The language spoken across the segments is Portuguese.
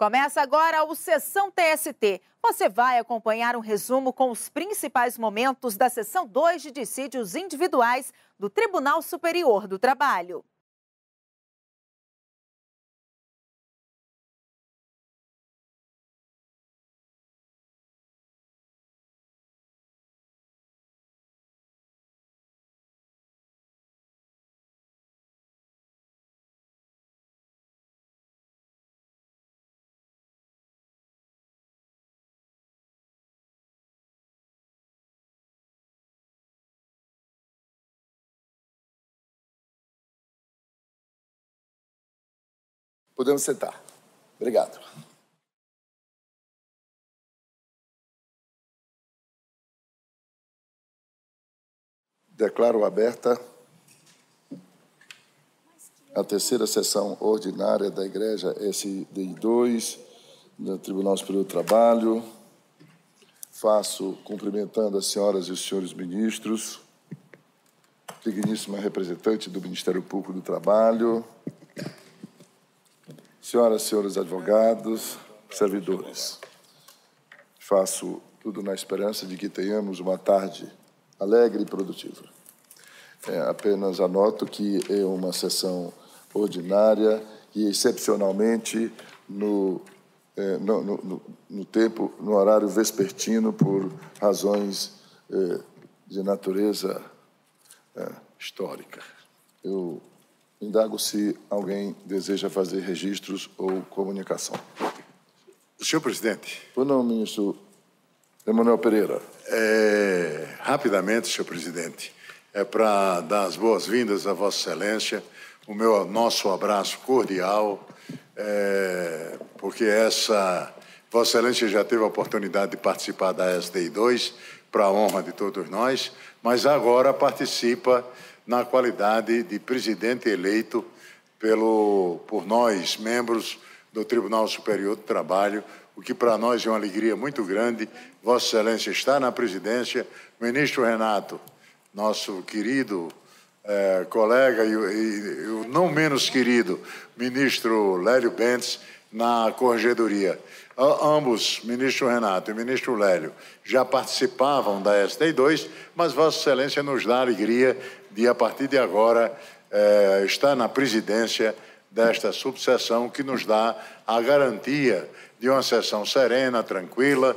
Começa agora o Sessão TST. Você vai acompanhar um resumo com os principais momentos da Sessão 2 de dissídios individuais do Tribunal Superior do Trabalho. Podemos sentar. Obrigado. Declaro aberta a terceira sessão ordinária da Igreja SDI2, do Tribunal Superior do Trabalho. Faço cumprimentando as senhoras e os senhores ministros, digníssima representante do Ministério Público do Trabalho, senhoras e senhores advogados, servidores. Faço tudo na esperança de que tenhamos uma tarde alegre e produtiva. Apenas anoto que é uma sessão ordinária e, excepcionalmente, no horário vespertino, por razões de natureza histórica. Eu indago se alguém deseja fazer registros ou comunicação. Senhor presidente. Por não, ministro Emanuel Pereira. Rapidamente, senhor presidente, para dar as boas-vindas a Vossa Excelência, nosso abraço cordial, porque Vossa Excelência já teve a oportunidade de participar da SDI2, para a honra de todos nós, mas agora participa na qualidade de presidente eleito por nós, membros do Tribunal Superior do Trabalho, o que para nós é uma alegria muito grande. Vossa Excelência está na presidência, ministro Renato, nosso querido colega e o não menos querido ministro Lélio Bentes, na Corregedoria. Ambos, ministro Renato e ministro Lélio, já participavam da SDI2, mas Vossa Excelência nos dá a alegria de, a partir de agora, estar na presidência desta subseção, que nos dá a garantia de uma sessão serena, tranquila,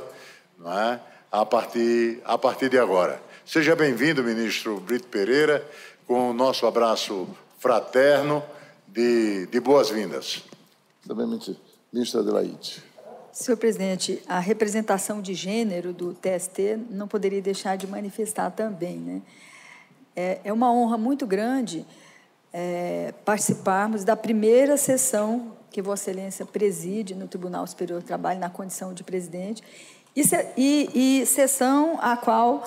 não é? a partir de agora. Seja bem-vindo, ministro Brito Pereira, com o nosso abraço fraterno de boas-vindas. Também, ministra Adelaide. Senhor presidente, a representação de gênero do TST não poderia deixar de manifestar também, né? É uma honra muito grande participarmos da primeira sessão que Vossa Excelência preside no Tribunal Superior do Trabalho, na condição de presidente, e sessão a qual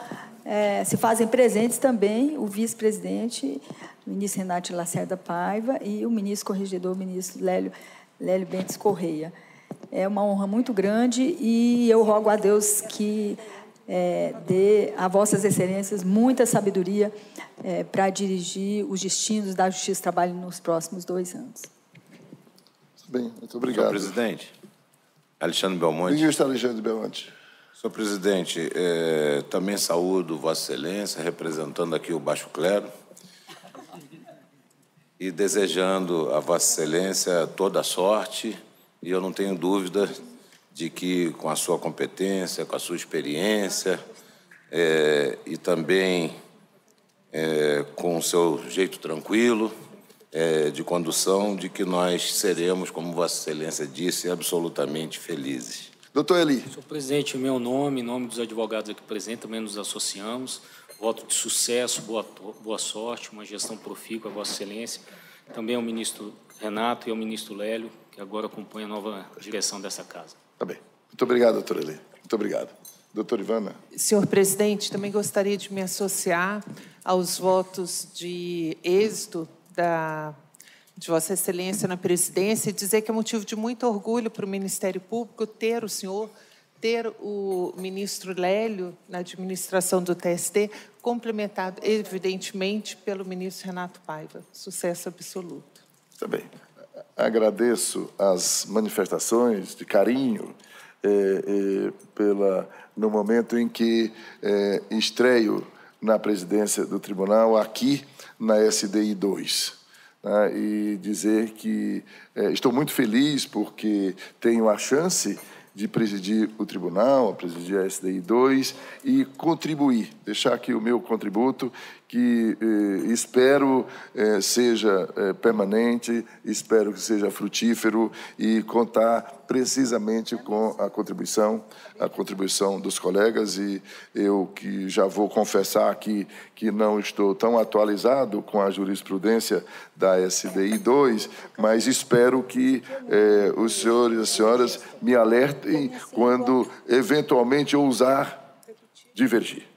se fazem presentes também o vice-presidente, o ministro Renato Lacerda Paiva, e o ministro corregedor, o ministro Lélio Bentes Correia. É uma honra muito grande e eu rogo a Deus que dê a Vossas Excelências muita sabedoria para dirigir os destinos da Justiça do Trabalho nos próximos 2 anos. Bem, muito obrigado. Senhor presidente, Alexandre Belmonte. Ministro Alexandre Belmonte. Senhor presidente, também saúdo Vossa Excelência, representando aqui o Baixo Clero, e desejando a Vossa Excelência toda a sorte, e eu não tenho dúvida de que, com a sua competência, com a sua experiência, e também com o seu jeito tranquilo de condução, de que nós seremos, como Vossa Excelência disse, absolutamente felizes. Doutor Eli. Senhor presidente, em meu nome, em nome dos advogados aqui presentes, também nos associamos. Voto de sucesso, boa sorte, uma gestão profícua, Vossa Excelência. Também ao ministro Renato e ao ministro Lélio, que agora acompanha a nova direção dessa casa. Tá bem. Muito obrigado, doutor Eli. Muito obrigado. Doutora Ivana. Senhor presidente, também gostaria de me associar aos votos de êxito de Vossa Excelência na presidência e dizer que é motivo de muito orgulho para o Ministério Público ter o ministro Lélio na administração do TST, complementado, evidentemente, pelo ministro Renato Paiva. Sucesso absoluto. Tá bem. agradeço as manifestações de carinho no momento em que estreio na presidência do tribunal, aqui na SDI 2. Né, e dizer que estou muito feliz porque tenho a chance de presidir o tribunal, presidir a SDI 2 e contribuir, deixar aqui o meu contributo, que espero seja permanente, espero que seja frutífero e contar precisamente com a contribuição dos colegas. E eu que já vou confessar aqui que não estou tão atualizado com a jurisprudência da SDI 2, mas espero que os senhores e as senhoras me alertem quando eventualmente ousar divergir.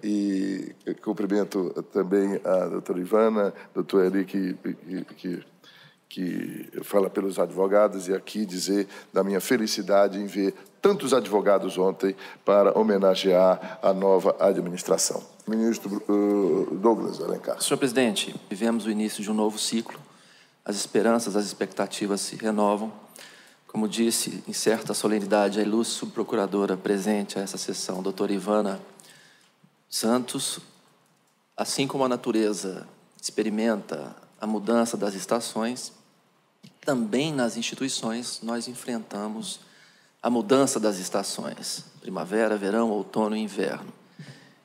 E cumprimento também a doutora Ivana, doutor Eli, que fala pelos advogados, e aqui dizer da minha felicidade em ver tantos advogados ontem para homenagear a nova administração. Ministro Douglas Alencar. Senhor presidente, vivemos o início de um novo ciclo, as esperanças, as expectativas se renovam. Como disse, em certa solenidade, a ilustre subprocuradora presente a essa sessão, doutora Ivana Santos, assim como a natureza experimenta a mudança das estações, também nas instituições nós enfrentamos a mudança das estações, primavera, verão, outono e inverno.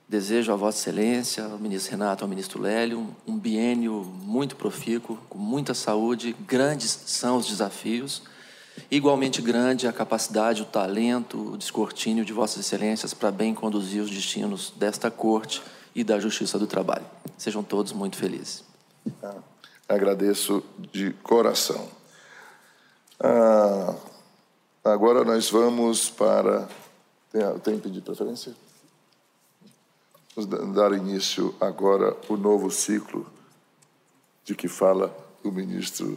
Desejo a Vossa Excelência, ao ministro Renato, ao ministro Lélio, um biênio muito profícuo, com muita saúde. Grandes são os desafios, igualmente grande a capacidade, o talento, o descortínio de Vossas Excelências para bem conduzir os destinos desta Corte e da Justiça do Trabalho. Sejam todos muito felizes. Agradeço de coração. Agora nós vamos para... Tem pedido de preferência? Vamos dar início agora ao novo ciclo de que fala o ministro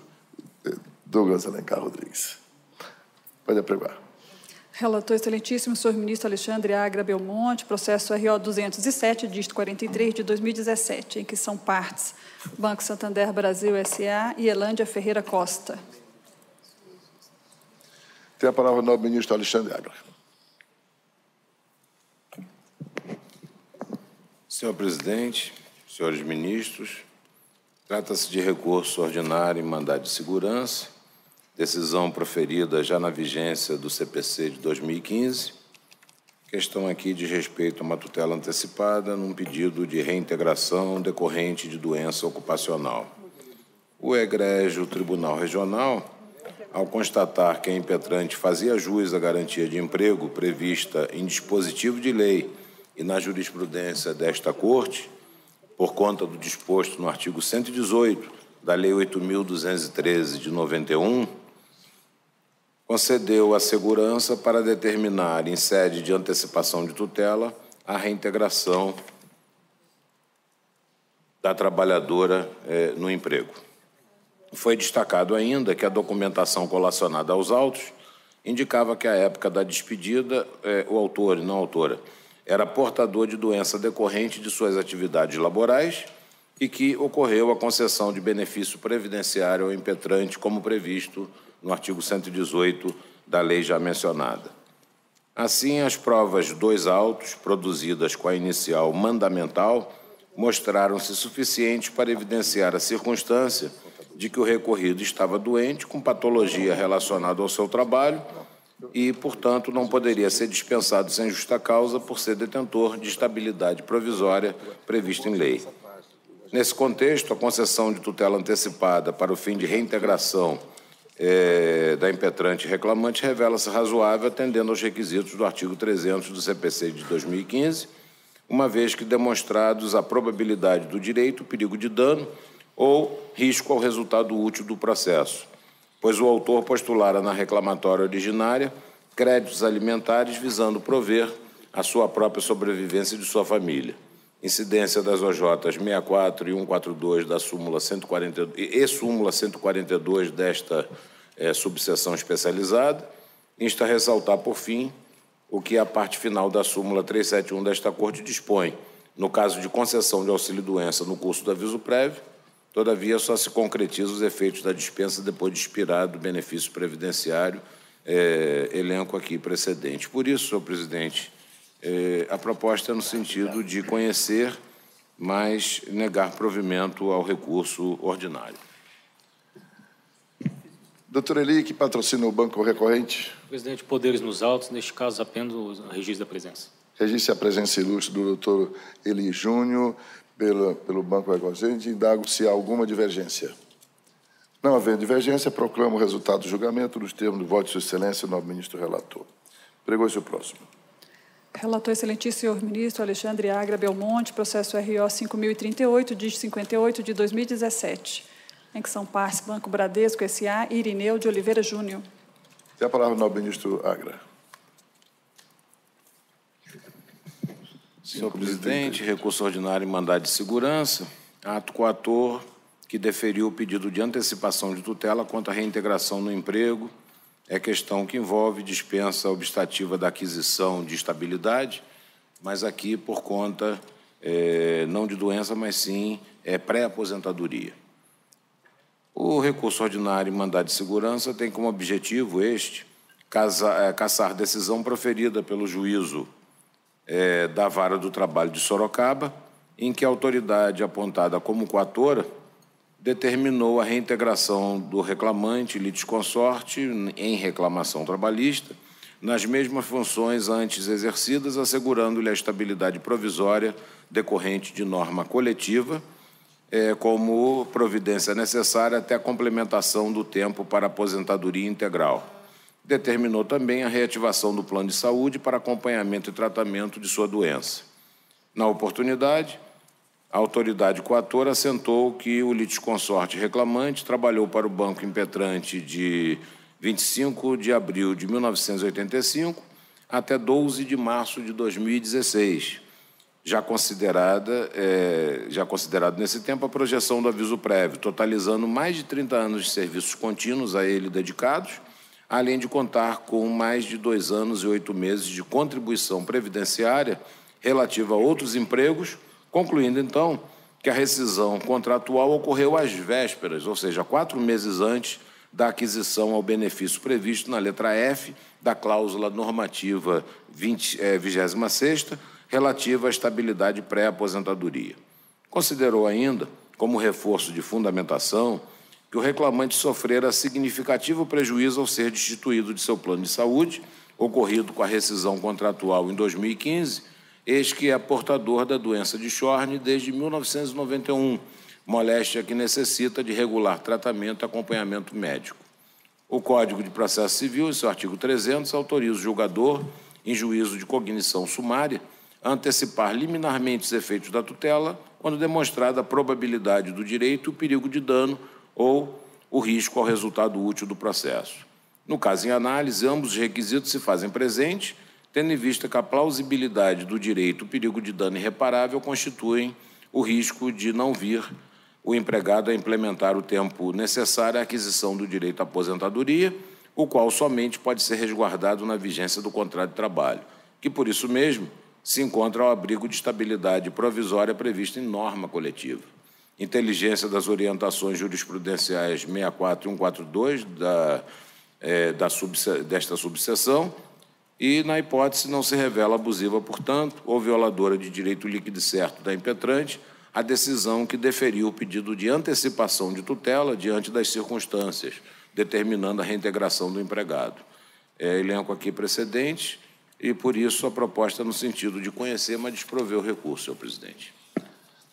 Douglas Alencar Rodrigues. Pode apregoar. Relator excelentíssimo, senhor ministro Alexandre Agra Belmonte, processo RO 207, dígito 43, de 2017, em que são partes Banco Santander Brasil S.A. e Elândia Ferreira Costa. Tem a palavra o novo ministro Alexandre Agra. Senhor presidente, senhores ministros, trata-se de recurso ordinário em mandado de segurança, decisão proferida já na vigência do CPC de 2015. Questão aqui diz respeito a uma tutela antecipada num pedido de reintegração decorrente de doença ocupacional. O egrégio Tribunal Regional, ao constatar que a impetrante fazia jus à garantia de emprego prevista em dispositivo de lei e na jurisprudência desta Corte, por conta do disposto no artigo 118 da Lei 8.213 de 91, concedeu a segurança para determinar, em sede de antecipação de tutela, a reintegração da trabalhadora no emprego. Foi destacado ainda que a documentação colacionada aos autos indicava que, à época da despedida, o autor e não a autora era portador de doença decorrente de suas atividades laborais e que ocorreu a concessão de benefício previdenciário ao impetrante, como previsto no artigo 118 da lei já mencionada. Assim, as provas de dois autos, produzidas com a inicial mandamental, mostraram-se suficientes para evidenciar a circunstância de que o recorrido estava doente, com patologia relacionada ao seu trabalho e, portanto, não poderia ser dispensado sem justa causa por ser detentor de estabilidade provisória prevista em lei. Nesse contexto, a concessão de tutela antecipada para o fim de reintegração da impetrante reclamante revela-se razoável, atendendo aos requisitos do artigo 300 do CPC de 2015, uma vez que demonstrados a probabilidade do direito, perigo de dano ou risco ao resultado útil do processo, pois o autor postulara na reclamatória originária créditos alimentares visando prover a sua própria sobrevivência e de sua família. Incidência das OJs 64 e 142 da súmula 142 e súmula 142 desta subseção especializada, insta a ressaltar, por fim, o que a parte final da súmula 371 desta Corte dispõe, no caso de concessão de auxílio-doença no curso do aviso prévio, Todavia, só se concretizam os efeitos da dispensa depois de expirado o benefício previdenciário, elenco aqui precedente. Por isso, senhor presidente, a proposta é no sentido de conhecer, mas negar provimento ao recurso ordinário. Doutor Eli, que patrocina o banco recorrente. Presidente, poderes nos autos, neste caso apenas o registro da presença. Registre a presença ilustre do doutor Eli Júnior pelo banco recorrente. Indago se há alguma divergência. Não havendo divergência, proclamo o resultado do julgamento nos termos do voto de Sua Excelência, nobre ministro relator. Pregou-se o próximo. Relator excelentíssimo senhor ministro Alexandre Agra Belmonte, processo RO 5038, dígito 58 de 2017, em que são partes Banco Bradesco S.A. e Irineu de Oliveira Júnior. Tem a palavra o nobre ministro Agra. Senhor presidente, recurso ordinário em mandado de segurança, ato coator que deferiu o pedido de antecipação de tutela quanto à reintegração no emprego, é questão que envolve dispensa obstativa da aquisição de estabilidade, mas aqui por conta não de doença, mas sim pré-aposentadoria. O recurso ordinário em mandado de segurança tem como objetivo cassar decisão proferida pelo juízo da Vara do Trabalho de Sorocaba, em que a autoridade apontada como coatora determinou a reintegração do reclamante litisconsorte em reclamação trabalhista nas mesmas funções antes exercidas, assegurando-lhe a estabilidade provisória decorrente de norma coletiva, como providência necessária até a complementação do tempo para aposentadoria integral. Determinou também a reativação do plano de saúde para acompanhamento e tratamento de sua doença. Na oportunidade, a autoridade coatora assentou que o litisconsorte reclamante trabalhou para o Banco Impetrante de 25 de abril de 1985 até 12 de março de 2016, já considerado nesse tempo a projeção do aviso prévio, totalizando mais de 30 anos de serviços contínuos a ele dedicados, além de contar com mais de 2 anos e 8 meses de contribuição previdenciária relativa a outros empregos, concluindo, então, que a rescisão contratual ocorreu às vésperas, ou seja, 4 meses antes da aquisição ao benefício previsto na letra F da cláusula normativa 26ª, relativa à estabilidade pré-aposentadoria. Considerou ainda, como reforço de fundamentação, que o reclamante sofrera significativo prejuízo ao ser destituído de seu plano de saúde, ocorrido com a rescisão contratual em 2015, eis que é portador da doença de Chorne desde 1991, moléstia que necessita de regular tratamento e acompanhamento médico. O Código de Processo Civil, em seu artigo 300, autoriza o julgador, em juízo de cognição sumária, a antecipar liminarmente os efeitos da tutela, quando demonstrada a probabilidade do direito, o perigo de dano ou o risco ao resultado útil do processo. No caso em análise, ambos os requisitos se fazem presentes, tendo em vista que a plausibilidade do direito, o perigo de dano irreparável, constituem o risco de não vir o empregado a implementar o tempo necessário à aquisição do direito à aposentadoria, o qual somente pode ser resguardado na vigência do contrato de trabalho, que, por isso mesmo, se encontra ao abrigo de estabilidade provisória prevista em norma coletiva. Inteligência das orientações jurisprudenciais 64 e 142 desta subseção, e, na hipótese, não se revela abusiva, portanto, ou violadora de direito líquido e certo da impetrante, a decisão que deferiu o pedido de antecipação de tutela diante das circunstâncias, determinando a reintegração do empregado. Elenco aqui precedentes e, por isso, a proposta no sentido de conhecer, mas desprover o recurso, senhor presidente.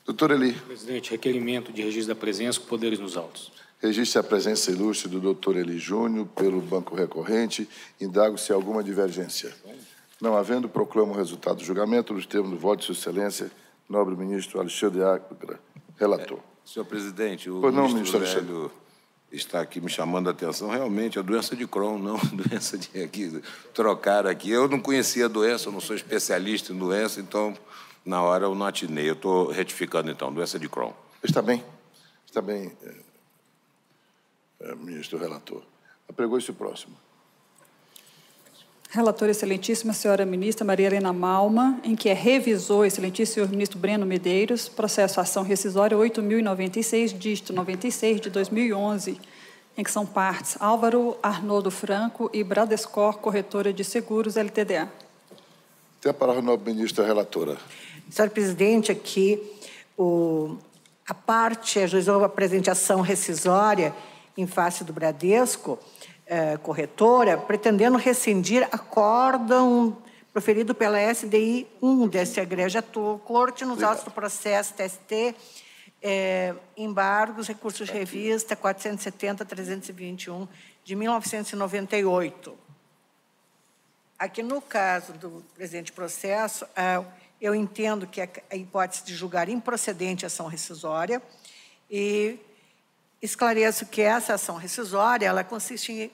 Doutor Eli. Presidente, requerimento de registro da presença com poderes nos autos. Registre a presença ilustre do doutor Eli Júnior pelo banco recorrente. Indago se há alguma divergência. Não havendo, proclamo o resultado do julgamento nos termos do voto de Sua Excelência, nobre ministro Alexandre Agra, relator. Senhor presidente, o ministro Velho está aqui me chamando a atenção. Realmente, a doença de Crohn, não doença de aqui, trocar aqui. Eu não conhecia a doença, eu não sou especialista em doença, então, na hora eu não atinei. Eu estou retificando, então, doença de Crohn. Está bem, ministro relator. Apregou-se o próximo. Relatora excelentíssima senhora ministra Maria Helena Malma, em que é revisor, excelentíssimo senhor ministro Breno Medeiros, processo ação rescisória 8.096, dígito 96 de 2011, em que são partes Álvaro Arnoldo Franco e Bradescor Corretora de Seguros, LTDA. Tem a palavra a nobre ministra relatora. Senhor presidente, aqui a parte ajuizou a presente ação rescisória em face do Bradesco, corretora, pretendendo rescindir acórdão proferido pela SDI 1 dessa egrégia corte nos autos do processo TST, embargos, recursos de revista 470-321 de 1998. Aqui no caso do presente processo, eu entendo que a hipótese de julgar improcedente a ação rescisória e esclareço que essa ação rescisória, ela consiste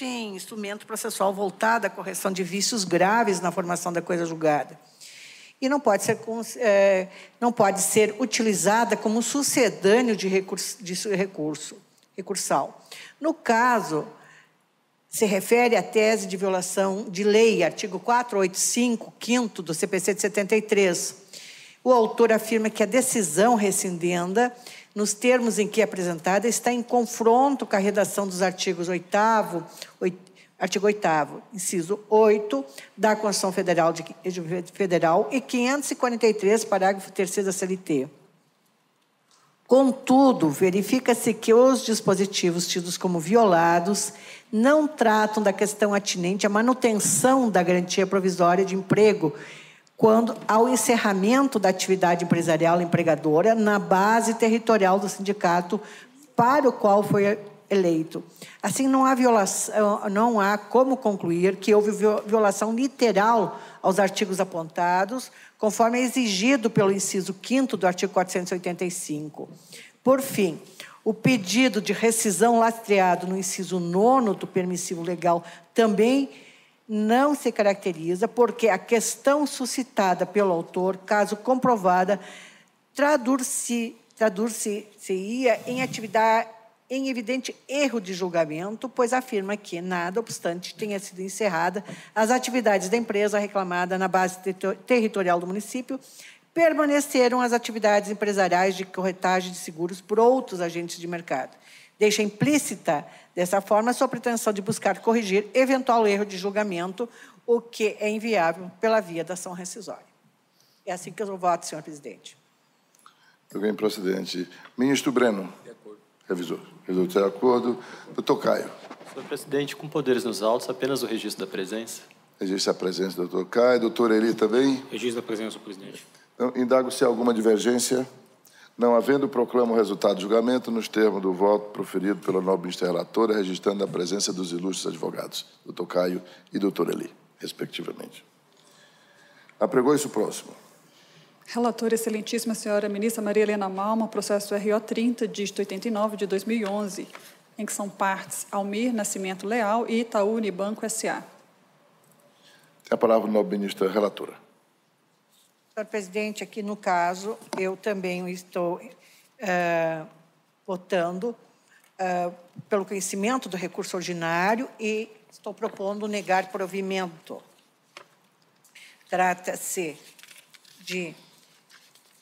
em instrumento processual voltado à correção de vícios graves na formação da coisa julgada. E não pode ser utilizada como sucedâneo de recursal. No caso, se refere à tese de violação de lei, artigo 485, 5º do CPC de 73. O autor afirma que a decisão rescindenda, nos termos em que é apresentada, está em confronto com a redação dos artigos 8º, artigo 8º, inciso 8, da Constituição Federal e 543, parágrafo 3º da CLT. Contudo, verifica-se que os dispositivos tidos como violados não tratam da questão atinente à manutenção da garantia provisória de emprego quando ao encerramento da atividade empresarial empregadora na base territorial do sindicato para o qual foi eleito. Assim, não há como concluir que houve violação literal aos artigos apontados, conforme é exigido pelo inciso 5º do artigo 485. Por fim, o pedido de rescisão lastreado no inciso 9º do permissivo legal também não se caracteriza porque a questão suscitada pelo autor, caso comprovada, traduzir-se-ia em evidente erro de julgamento, pois afirma que, nada obstante tenha sido encerrada as atividades da empresa reclamada na base territorial do município, permaneceram as atividades empresariais de corretagem de seguros por outros agentes de mercado. Deixa implícita, dessa forma, a sua pretensão de buscar corrigir eventual erro de julgamento, o que é inviável pela via da ação rescisória. É assim que eu voto, senhor presidente. Muito bem, procedente. Ministro Breno. De acordo. Revisor. Revisor, de acordo. Doutor Caio. Senhor presidente, com poderes nos autos, apenas o registro da presença. Registro da presença do doutor Caio. Doutor Eli também. Registro da presença, senhor presidente. Então, indago se há alguma divergência. Não havendo, proclamo o resultado do julgamento nos termos do voto proferido pela nobre ministra relatora, registrando a presença dos ilustres advogados, doutor Caio e doutor Eli, respectivamente. Apregou-se o próximo. Relatora excelentíssima senhora ministra Maria Helena Malma, processo RO 30, dígito 89 de 2011, em que são partes Almir Nascimento Leal e Itaú Unibanco S.A. Tem a palavra a nobre ministra relatora. Senhor presidente, aqui no caso, eu também estou votando pelo conhecimento do recurso ordinário e estou propondo negar provimento. Trata-se de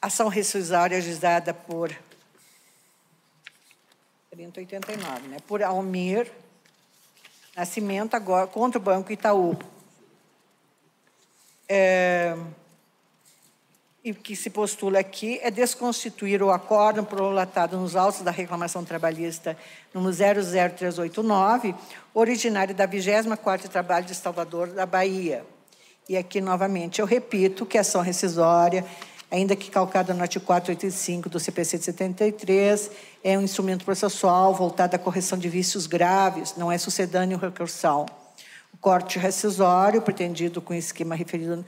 ação rescisória ajuizada por 3089, né? Por Almir Nascimento, agora contra o Banco Itaú. E o que se postula aqui é desconstituir o acórdão prolatado nos autos da reclamação trabalhista número 00389, originário da 24ª Trabalho de Salvador, da Bahia. E aqui, novamente, eu repito que a ação rescisória, ainda que calcada no artigo 485 do CPC de 73, é um instrumento processual voltado à correção de vícios graves, não é sucedâneo recursal. O corte rescisório, pretendido com o esquema referido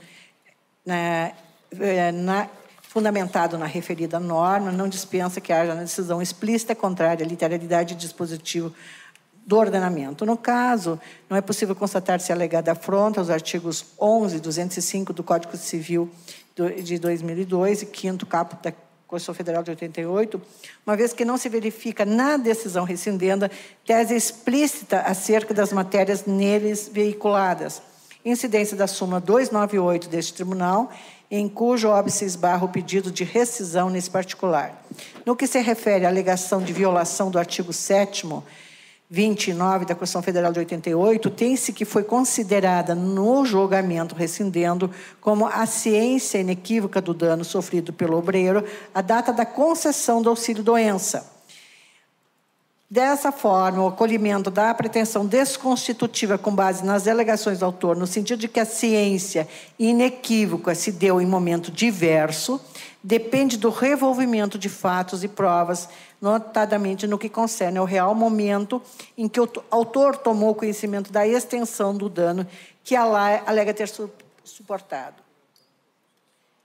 fundamentado na referida norma, não dispensa que haja decisão explícita contrária à literalidade e dispositivo do ordenamento. No caso, não é possível constatar se alegada afronta aos artigos 11 e 205 do Código Civil de 2002 e 5º caput Constituição Federal de 88, uma vez que não se verifica na decisão rescindenda tese explícita acerca das matérias neles veiculadas. Incidência da súmula 298 deste tribunal, em cujo óbice se esbarra o pedido de rescisão nesse particular. No que se refere à alegação de violação do artigo 7º, 29 da Constituição Federal de 88, tem-se que foi considerada no julgamento rescindendo como a ciência inequívoca do dano sofrido pelo obreiro a data da concessão do auxílio-doença. Dessa forma, o acolhimento da pretensão desconstitutiva com base nas alegações do autor, no sentido de que a ciência inequívoca se deu em momento diverso, depende do revolvimento de fatos e provas, notadamente no que concerne ao real momento em que o autor tomou conhecimento da extensão do dano que alega ter suportado.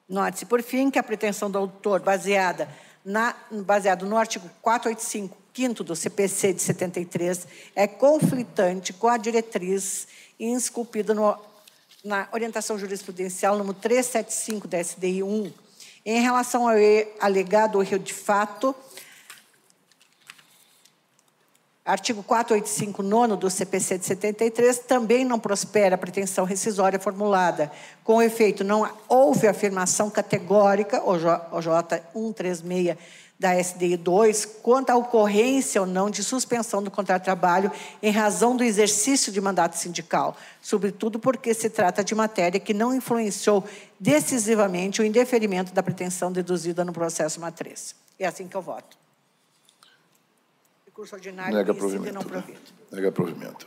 Note-se, por fim, que a pretensão do autor, baseado no artigo 485, 5º do CPC de 73, é conflitante com a diretriz esculpida na orientação jurisprudencial número 375 da SDI 1, em relação ao alegado erro de fato. Artigo 485, 9º do CPC de 73, também não prospera a pretensão rescisória formulada. Com efeito, não houve afirmação categórica, OJ 136 da SDI 2, quanto à ocorrência ou não de suspensão do contrato de trabalho em razão do exercício de mandato sindical, sobretudo porque se trata de matéria que não influenciou decisivamente o indeferimento da pretensão deduzida no processo matriz. É assim que eu voto. Recurso ordinário, nega provimento. Não provido. Nega provimento.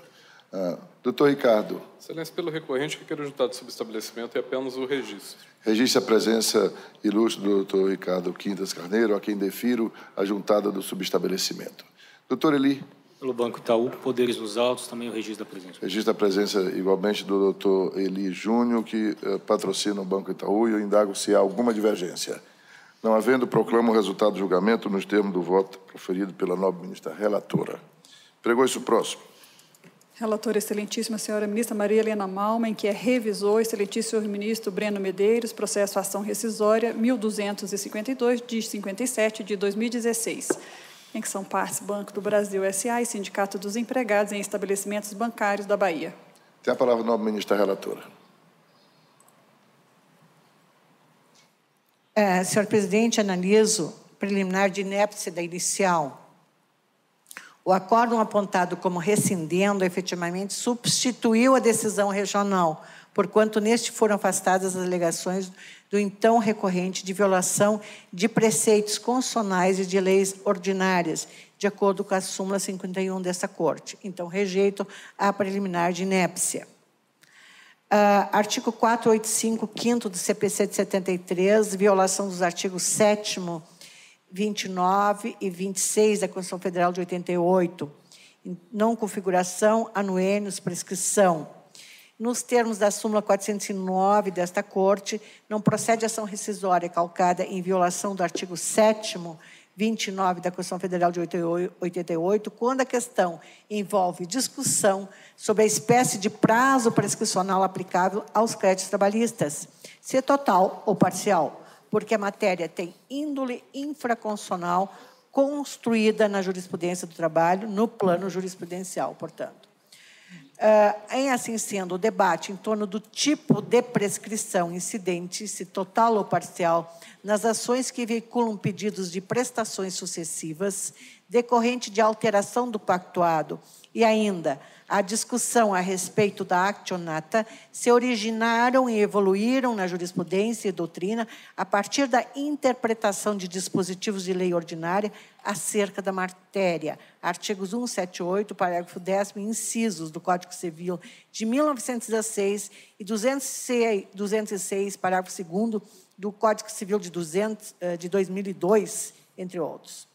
Doutor Ricardo. Excelência, pelo recorrente, requer o juntado de subestabelecimento e apenas o registro. Registre a presença ilustre do doutor Ricardo Quintas Carneiro, a quem defiro a juntada do subestabelecimento. Doutor Eli. Pelo Banco Itaú, poderes nos autos, também o registro da presença. Registro a presença, igualmente, do doutor Eli Júnior, que patrocina o Banco Itaú, e eu indago se há alguma divergência. Não havendo, proclamo o resultado do julgamento nos termos do voto proferido pela nobre ministra relatora. Pregou-se o próximo. Relatora excelentíssima senhora ministra Maria Helena Malma, em que é revisor, excelentíssimo senhor ministro Breno Medeiros, processo ação rescisória 1252, DIS 57, de 2016, em que são partes Banco do Brasil S.A. e Sindicato dos Empregados em Estabelecimentos Bancários da Bahia. Tem a palavra a nobre ministra relatora. Senhor presidente, analiso preliminar de inépcia da inicial. O acórdão apontado como rescindendo efetivamente substituiu a decisão regional, porquanto neste foram afastadas as alegações do então recorrente de violação de preceitos constitucionais e de leis ordinárias, de acordo com a súmula 51 dessa Corte. Então, rejeito a preliminar de inépcia. Artigo 485, 5º do CPC de 73, violação dos artigos 7º, 29 e 26 da Constituição Federal de 88, não configuração, anuênios, prescrição. Nos termos da súmula 409 desta Corte, não procede ação rescisória calcada em violação do artigo 7º, 29 da Constituição Federal de 88, quando a questão envolve discussão sobre a espécie de prazo prescricional aplicável aos créditos trabalhistas, se total ou parcial, porque a matéria tem índole infraconstitucional construída na jurisprudência do trabalho, no plano jurisprudencial, portanto. Em assim sendo, o debate em torno do tipo de prescrição incidente, se total ou parcial, nas ações que veiculam pedidos de prestações sucessivas, decorrente de alteração do pactuado, e ainda a discussão a respeito da actionata, se originaram e evoluíram na jurisprudência e doutrina a partir da interpretação de dispositivos de lei ordinária acerca da matéria. Artigos 178, parágrafo 10º, incisos do Código Civil de 1916 e 206, parágrafo 2º, do Código Civil de 2002, entre outros.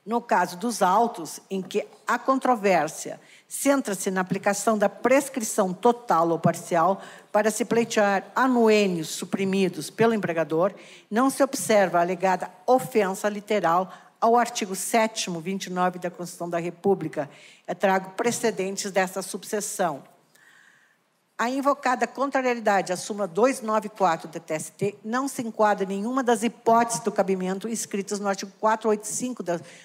No caso dos autos, em que a controvérsia centra-se na aplicação da prescrição total ou parcial para se pleitear anuênios suprimidos pelo empregador, não se observa a alegada ofensa literal ao artigo 7º, 29 da Constituição da República. Eu trago precedentes dessa subseção. A invocada contrariedade à súmula 294 do TST não se enquadra em nenhuma das hipóteses do cabimento inscritas no artigo 485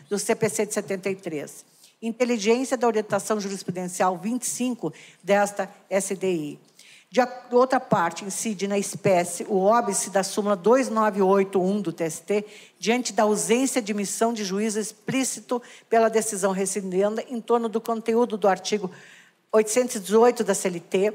do CPC de 73. Inteligência da orientação jurisprudencial 25 desta SDI. De outra parte, incide na espécie o óbice da súmula 2981 do TST, diante da ausência de emissão de juízo explícito pela decisão rescindenda em torno do conteúdo do artigo 818 da CLT,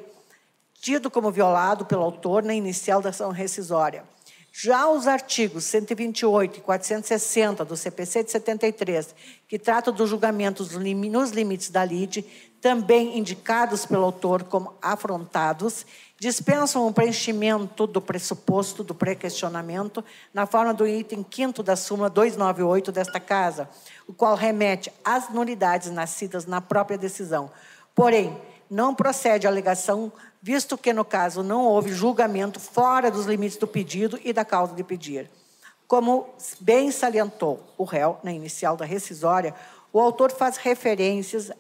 tido como violado pelo autor na inicial da ação rescisória. Já os artigos 128 e 460 do CPC de 73, que tratam dos julgamentos nos limites da lide, também indicados pelo autor como afrontados, dispensam o preenchimento do pressuposto do pré-questionamento na forma do item 5º da súmula 298 desta Casa, o qual remete às nulidades nascidas na própria decisão. Porém, não procede a alegação, visto que, no caso, não houve julgamento fora dos limites do pedido e da causa de pedir. Como bem salientou o réu na inicial da rescisória, o autor faz referência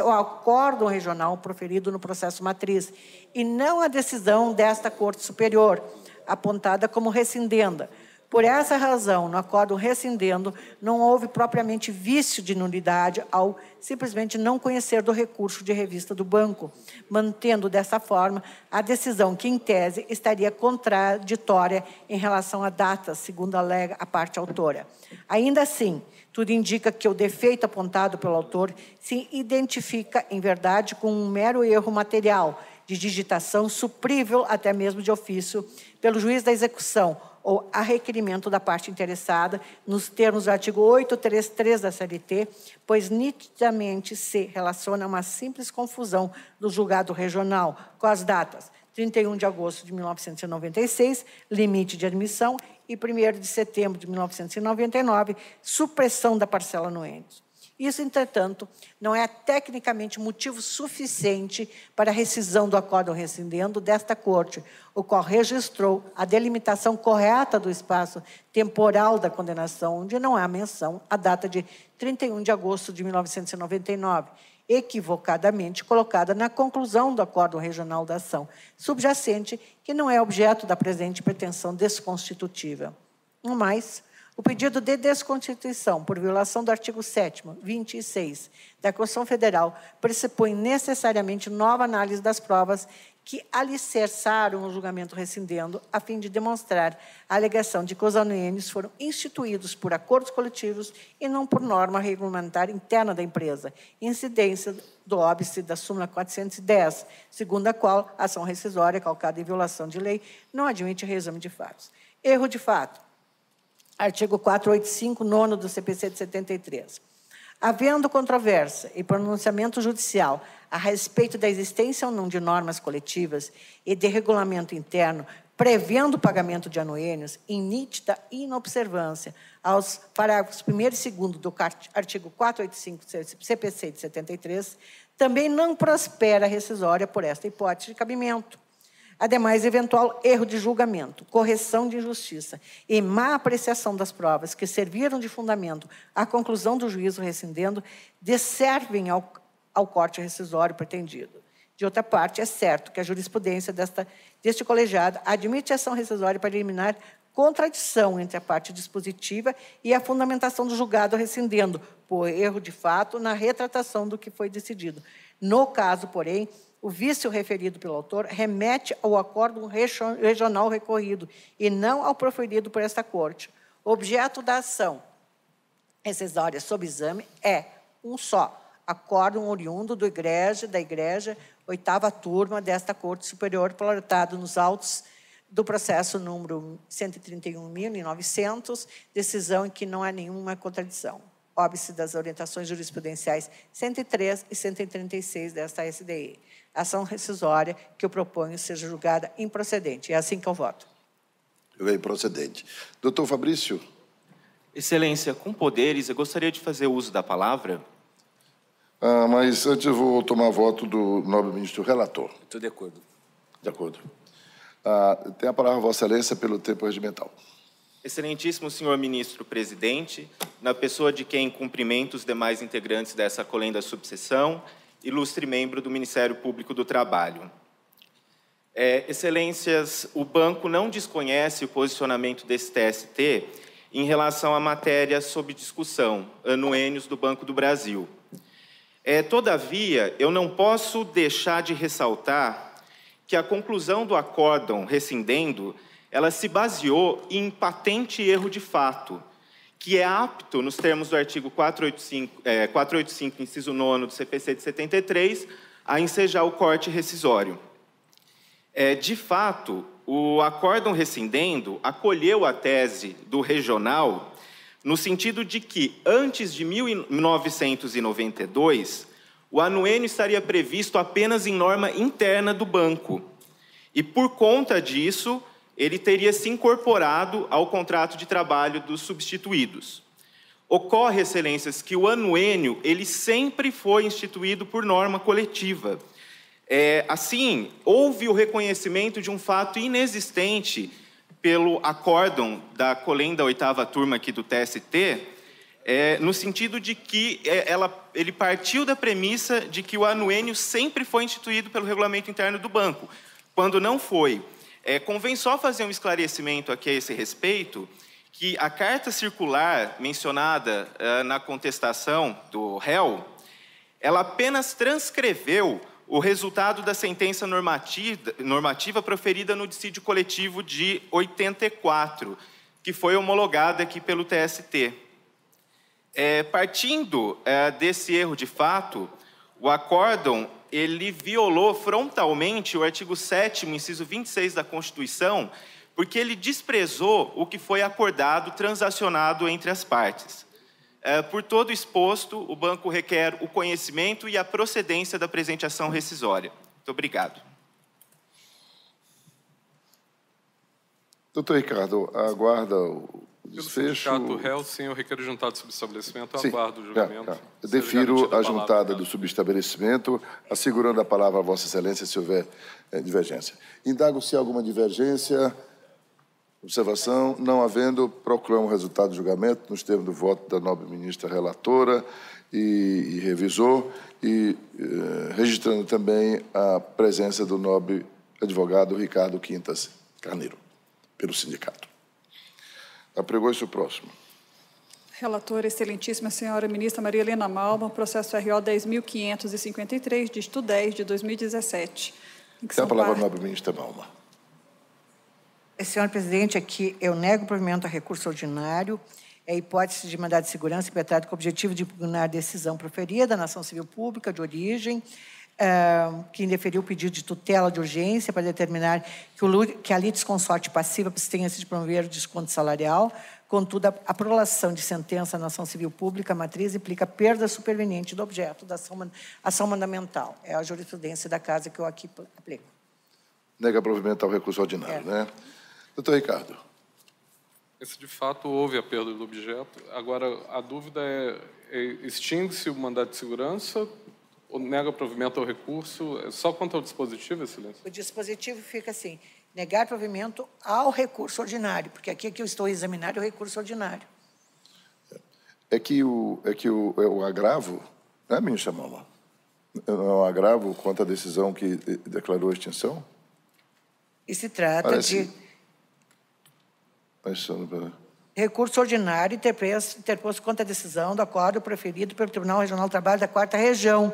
ao acórdão regional proferido no processo matriz e não à decisão desta Corte Superior, apontada como rescindenda. Por essa razão, no acórdão rescindendo, não houve propriamente vício de nulidade ao simplesmente não conhecer do recurso de revista do banco, mantendo dessa forma a decisão que, em tese, estaria contraditória em relação à data, segundo alega a parte autora. Ainda assim, tudo indica que o defeito apontado pelo autor se identifica, em verdade, com um mero erro material de digitação suprível até mesmo de ofício pelo juiz da execução ou a requerimento da parte interessada, nos termos do artigo 833 da CLT, pois nitidamente se relaciona a uma simples confusão do julgado regional com as datas 31 de agosto de 1996, limite de admissão, e 1º de setembro de 1999, supressão da parcela anuente. Isso, entretanto, não é tecnicamente motivo suficiente para a rescisão do acórdão rescindendo desta Corte, o qual registrou a delimitação correta do espaço temporal da condenação, onde não há menção à data de 31 de agosto de 1999, equivocadamente colocada na conclusão do acórdão regional da ação, subjacente que não é objeto da presente pretensão desconstitutiva. No mais, o pedido de desconstituição por violação do artigo 7º, 26 da Constituição Federal pressupõe necessariamente nova análise das provas que alicerçaram o julgamento rescindendo, a fim de demonstrar a alegação de que os anuênios foram instituídos por acordos coletivos e não por norma regulamentar interna da empresa, incidência do óbice da súmula 410, segundo a qual a ação rescisória calcada em violação de lei não admite reexame de fatos. Erro de fato. Artigo 485, 9º do CPC de 73. Havendo controvérsia e pronunciamento judicial a respeito da existência ou não de normas coletivas e de regulamento interno prevendo o pagamento de anuênios em nítida inobservância aos parágrafos 1º e 2º do artigo 485 do CPC de 73, também não prospera a rescisória por esta hipótese de cabimento. Ademais, eventual erro de julgamento, correção de injustiça e má apreciação das provas que serviram de fundamento à conclusão do juízo rescindendo desservem ao corte rescisório pretendido. De outra parte, é certo que a jurisprudência deste colegiado admite a ação rescisória para eliminar contradição entre a parte dispositiva e a fundamentação do julgado rescindendo, por erro de fato, na retratação do que foi decidido. No caso, porém, o vício referido pelo autor remete ao acórdão regional recorrido e não ao proferido por esta Corte. O objeto da ação rescisória sob exame é um só, acórdão oriundo da Igreja, 8ª turma desta Corte Superior, proletado nos autos do processo número 131.900, decisão em que não há nenhuma contradição. Óbice das orientações jurisprudenciais 103 e 136 desta SDI. Ação rescisória que eu proponho seja julgada improcedente. É assim que eu voto. Julguei improcedente. Doutor Fabrício. Excelência, com poderes, eu gostaria de fazer uso da palavra. Mas antes eu vou tomar voto do nobre ministro relator. Estou de acordo. De acordo. Tem a palavra Vossa Excelência pelo tempo regimental. Excelentíssimo senhor ministro presidente, na pessoa de quem cumprimento os demais integrantes dessa colenda subseção, ilustre membro do Ministério Público do Trabalho. Excelências, o banco não desconhece o posicionamento desse TST em relação à matéria sob discussão, anuênios do Banco do Brasil. Todavia, eu não posso deixar de ressaltar que a conclusão do acórdão rescindendo, ela se baseou em patente erro de fato, que é apto, nos termos do artigo 485, inciso 9 do CPC de 73, a ensejar o corte rescisório. De fato, o acórdão rescindendo acolheu a tese do regional no sentido de que, antes de 1992, o anuênio estaria previsto apenas em norma interna do banco. E, por conta disso, ele teria se incorporado ao contrato de trabalho dos substituídos. Ocorre, excelências, que o anuênio ele sempre foi instituído por norma coletiva. Assim, houve o reconhecimento de um fato inexistente pelo acórdão da Colém da 8ª turma aqui do TST, no sentido de que ele partiu da premissa de que o anuênio sempre foi instituído pelo regulamento interno do banco, quando não foi. Convém só fazer um esclarecimento aqui a esse respeito, que a carta circular mencionada na contestação do réu, ela apenas transcreveu o resultado da sentença normativa proferida no dissídio coletivo de 84, que foi homologada aqui pelo TST. Partindo desse erro de fato, o acórdão ele violou frontalmente o artigo 7º, inciso 26 da Constituição, porque ele desprezou o que foi acordado, transacionado entre as partes. Por todo exposto, o banco requer o conhecimento e a procedência da presente ação rescisória. Muito obrigado. Doutor Ricardo, aguarda o desfecho. Pelo sindicato do réu, sim, eu requero juntada do subestabelecimento, eu aguardo o julgamento. Eu defiro a juntada do subestabelecimento, assegurando a palavra a Vossa Excelência se houver divergência. Indago se há alguma divergência. Observação, não havendo, proclamo o resultado do julgamento nos termos do voto da nobre ministra relatora e revisor, e registrando também a presença do nobre advogado Ricardo Quintas Carneiro, pelo sindicato. Apregou-se o próximo. Relatora, excelentíssima senhora ministra Maria Helena Malman, processo RO 10.553, dígito 10, de 2017. Tem a palavra a nobre ministra Malman. Senhor presidente, aqui eu nego o provimento a recurso ordinário, hipótese de mandado de segurança impetrado com o objetivo de impugnar a decisão proferida na ação civil pública de origem, que indeferiu o pedido de tutela de urgência para determinar que a litisconsorte passiva abstenha-se de promover o desconto salarial. Contudo, a prolação de sentença na ação civil pública matriz implica perda superveniente do objeto da ação mandamental. É a jurisprudência da Casa que eu aqui aplico. Nega provimento ao recurso ordinário, né? Doutor Ricardo. Esse, de fato, houve a perda do objeto. Agora, a dúvida extingue-se o mandado de segurança ou nega provimento ao recurso? Só quanto ao dispositivo, excelência? O dispositivo fica assim, negar provimento ao recurso ordinário, porque aqui que eu estou examinando é o recurso ordinário. É o agravo, né, ministra Malman? É um agravo contra a decisão que declarou a extinção? E se trata de recurso ordinário interposto contra a decisão do acórdão proferido pelo Tribunal Regional do Trabalho da 4ª Região,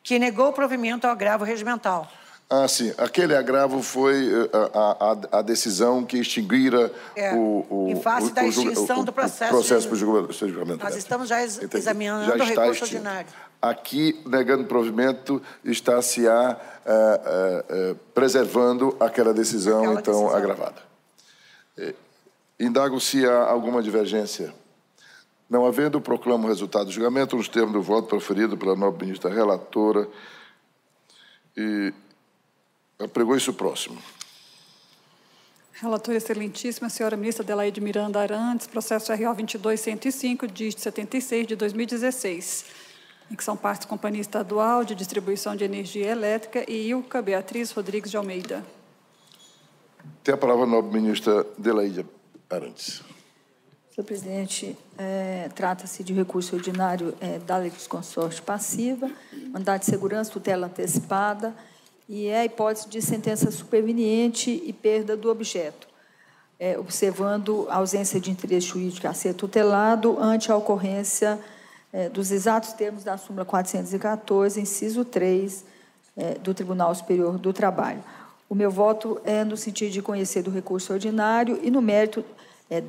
que negou o provimento ao agravo regimental. Ah, sim. Aquele agravo foi a decisão que extinguira em face da extinção do processo julgamento. Nós estamos já examinando o recurso ordinário. Aqui, negando provimento, está-se preservando aquela decisão, agravada. Indago se há alguma divergência. Não havendo, proclamo o resultado do julgamento nos termos do voto proferido pela nobre ministra relatora. E apregou-se o próximo. Relatora excelentíssima, senhora ministra Adelaide Miranda Arantes, processo RO 22.105, dígito 76, de 2016, em que são partes Companhia Estadual de Distribuição de Energia Elétrica e Ilka Beatriz Rodrigues de Almeida. Tem a palavra a nobre ministra Adelaide Arantes. Senhor presidente, trata-se de recurso ordinário da litisconsorte passiva, mandado de segurança, tutela antecipada e é a hipótese de sentença superveniente e perda do objeto, observando a ausência de interesse jurídico a ser tutelado ante a ocorrência dos exatos termos da súmula 414, inciso 3, do Tribunal Superior do Trabalho. O meu voto é no sentido de conhecer do recurso ordinário e, no mérito,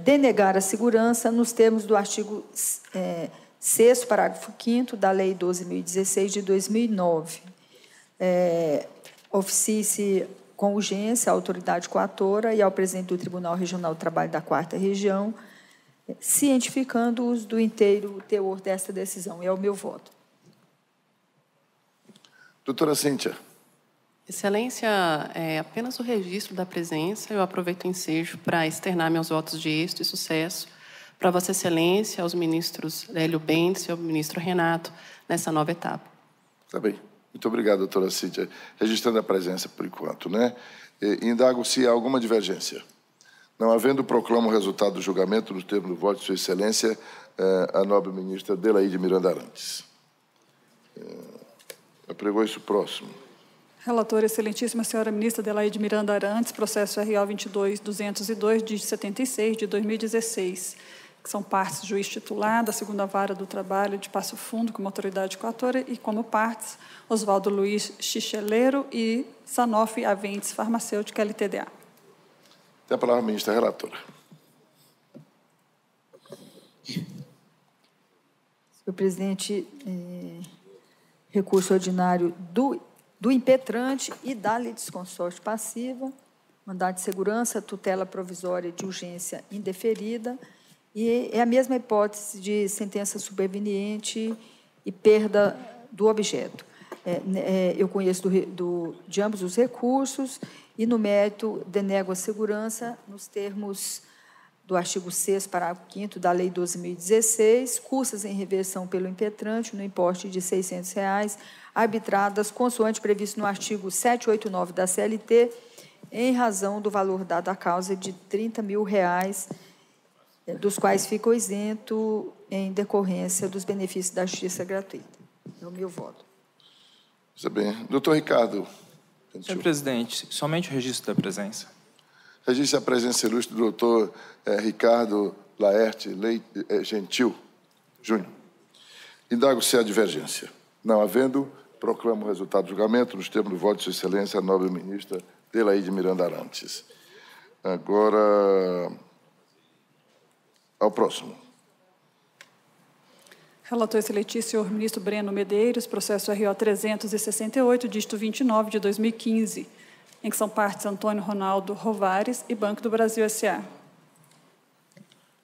denegar a segurança nos termos do artigo 6º, parágrafo 5º da Lei 12.016, de 2009. Oficie-se com urgência à autoridade coatora e ao presidente do Tribunal Regional do Trabalho da 4ª Região, cientificando-os do inteiro teor desta decisão. É o meu voto. Doutora Cíntia. Excelência, apenas o registro da presença, eu aproveito o ensejo para externar meus votos de êxito e sucesso para Vossa Excelência, aos ministros Hélio Bentes e ao ministro Renato, nessa nova etapa. Tá bem. Muito obrigado, doutora Cíntia. Registrando a presença por enquanto, né? Indago se há alguma divergência. Não havendo, proclamo o resultado do julgamento no termo do voto de Sua Excelência, a nobre ministra Delaide Miranda Arantes. Apregou isso próximo. Relatora, excelentíssima senhora ministra Delaide Miranda Arantes, processo RO 22.202, de 76, de 2016, que são partes juiz titular da 2ª Vara do Trabalho de Passo Fundo, como autoridade coatora, e como partes, Oswaldo Luiz Chicheleiro e Sanofi Aventes Farmacêutica LTDA. Tem a palavra a ministra relatora. Senhor presidente, recurso ordinário do impetrante e da litisconsórcio passiva, mandado de segurança, tutela provisória de urgência indeferida, e é a mesma hipótese de sentença superveniente e perda do objeto. Eu conheço de ambos os recursos e, no mérito, denego a segurança nos termos do artigo 6º, parágrafo 5º da Lei 12.016, custas em reversão pelo impetrante no importe de R$ 600, arbitradas consoante previsto no artigo 789 da CLT, em razão do valor dado à causa de R$ 30 mil, dos quais ficou isento em decorrência dos benefícios da justiça gratuita. É o meu voto. Está bem. Doutor Ricardo. Senhor presidente, somente o registro da presença. Registre a presença ilustre do doutor Ricardo Laerte Gentil Júnior. Indago se há divergência. Não havendo, proclamo o resultado do julgamento nos termos do voto de Sua Excelência, a nobre ministra Delaide Miranda Arantes. Agora, ao próximo. Relator excelentíssimo, senhor ministro Breno Medeiros, processo RO 368, dígito 29, de 2015, em que são partes Antônio Ronaldo Rovares e Banco do Brasil S.A.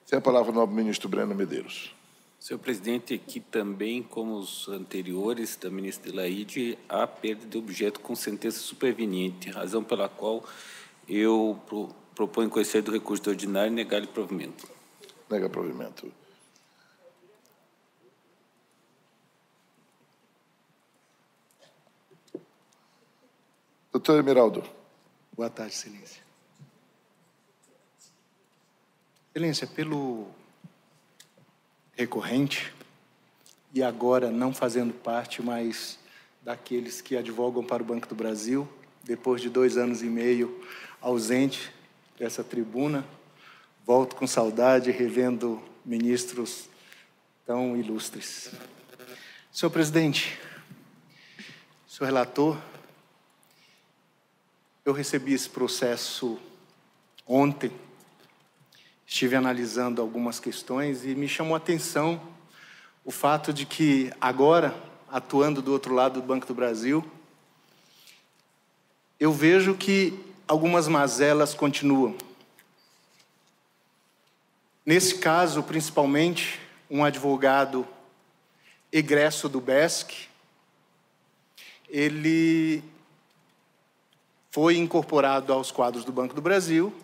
Tem a palavra o nobre ministro Breno Medeiros. Senhor presidente, aqui também, como os anteriores da ministra Delaide, há perda de objeto com sentença superveniente, razão pela qual eu proponho conhecer do recurso ordinário e negar-lhe provimento. Nega provimento. Doutor Emeraldo. Boa tarde, excelência. Excelência, pelo recorrente, e agora não fazendo parte mais daqueles que advogam para o Banco do Brasil, depois de 2 anos e meio ausente dessa tribuna, volto com saudade, revendo ministros tão ilustres. Senhor presidente, senhor relator, eu recebi esse processo ontem, estive analisando algumas questões e me chamou a atenção o fato de que agora, atuando do outro lado do Banco do Brasil, eu vejo que algumas mazelas continuam. Nesse caso, principalmente, um advogado egresso do BESC, ele foi incorporado aos quadros do Banco do Brasil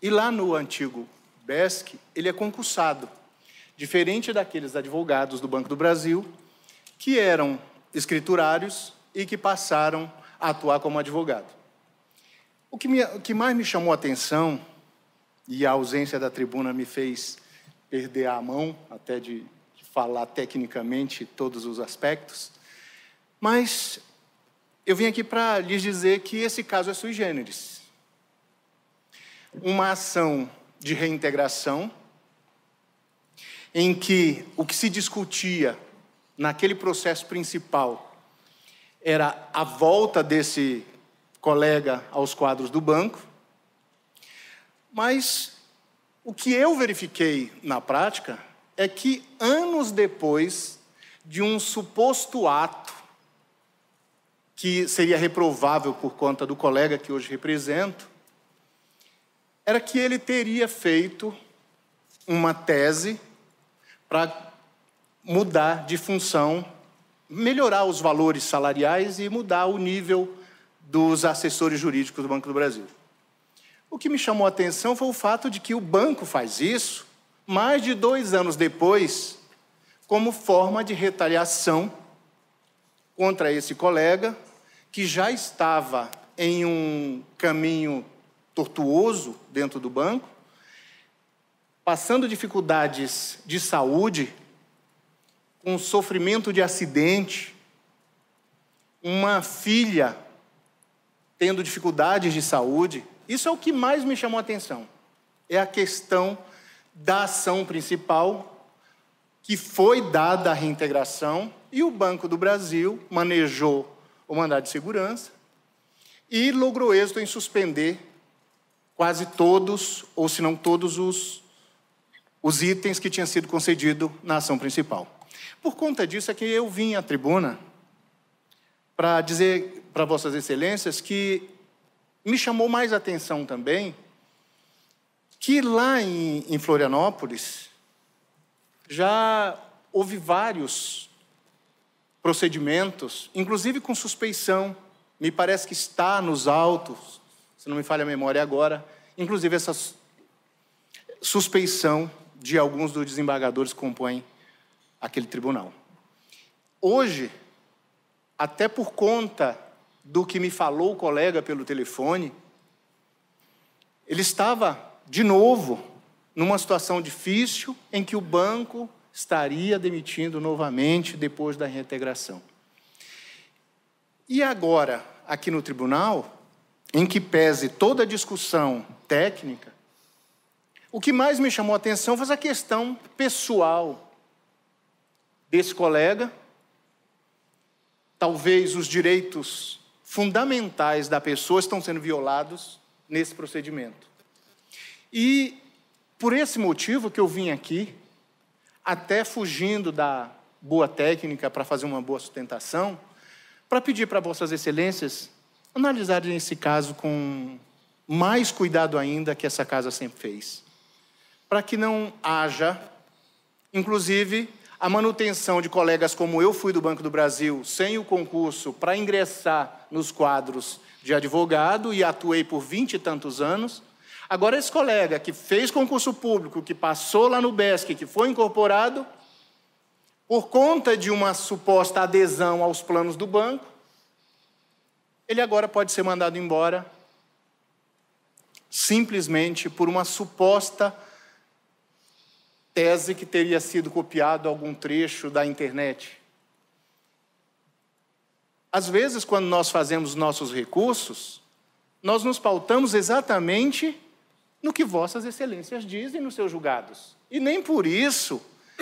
e lá no antigo BESC ele é concursado, diferente daqueles advogados do Banco do Brasil que eram escriturários e que passaram a atuar como advogado. O que mais me chamou a atenção, e a ausência da tribuna me fez perder a mão, até de falar tecnicamente todos os aspectos, mas eu vim aqui para lhes dizer que esse caso é sui generis. Uma ação de reintegração em que o que se discutia naquele processo principal era a volta desse colega aos quadros do banco, mas o que eu verifiquei na prática é que anos depois de um suposto ato que seria reprovável por conta do colega que hoje represento, era que ele teria feito uma tese para mudar de função, melhorar os valores salariais e mudar o nível dos assessores jurídicos do Banco do Brasil. O que me chamou a atenção foi o fato de que o banco faz isso mais de 2 anos depois, como forma de retaliação contra esse colega, que já estava em um caminho tortuoso dentro do banco, passando dificuldades de saúde, com sofrimento de acidente, uma filha tendo dificuldades de saúde. Isso é o que mais me chamou a atenção. É a questão da ação principal, que foi dada a reintegração, e o Banco do Brasil manejou o mandado de segurança e logrou êxito em suspender quase todos, ou se não todos, os itens que tinham sido concedidos na ação principal. Por conta disso é que eu vim à tribuna para dizer para Vossas Excelências que me chamou mais atenção também que lá em Florianópolis já houve vários procedimentos, inclusive com suspeição, me parece que está nos autos, se não me falha a memória agora, inclusive essa suspeição de alguns dos desembargadores que compõem aquele tribunal. Hoje, até por conta do que me falou o colega pelo telefone, ele estava, de novo, numa situação difícil em que o banco estaria demitindo novamente depois da reintegração. E agora, aqui no tribunal, em que pese toda a discussão técnica, o que mais me chamou a atenção foi a questão pessoal desse colega, talvez os direitos fundamentais da pessoa estão sendo violados nesse procedimento. E por esse motivo que eu vim aqui, até fugindo da boa técnica para fazer uma boa sustentação, para pedir para Vossas Excelências analisarem esse caso com mais cuidado ainda que essa casa sempre fez, para que não haja, inclusive, a manutenção de colegas como eu fui do Banco do Brasil, sem o concurso para ingressar nos quadros de advogado e atuei por 20 e tantos anos. Agora, esse colega que fez concurso público, que passou lá no BESC, que foi incorporado, por conta de uma suposta adesão aos planos do banco, ele agora pode ser mandado embora simplesmente por uma suposta tese que teria sido copiado algum trecho da internet. Às vezes, quando nós fazemos nossos recursos, nós nos pautamos exatamente no que Vossas Excelências dizem nos seus julgados. E nem por isso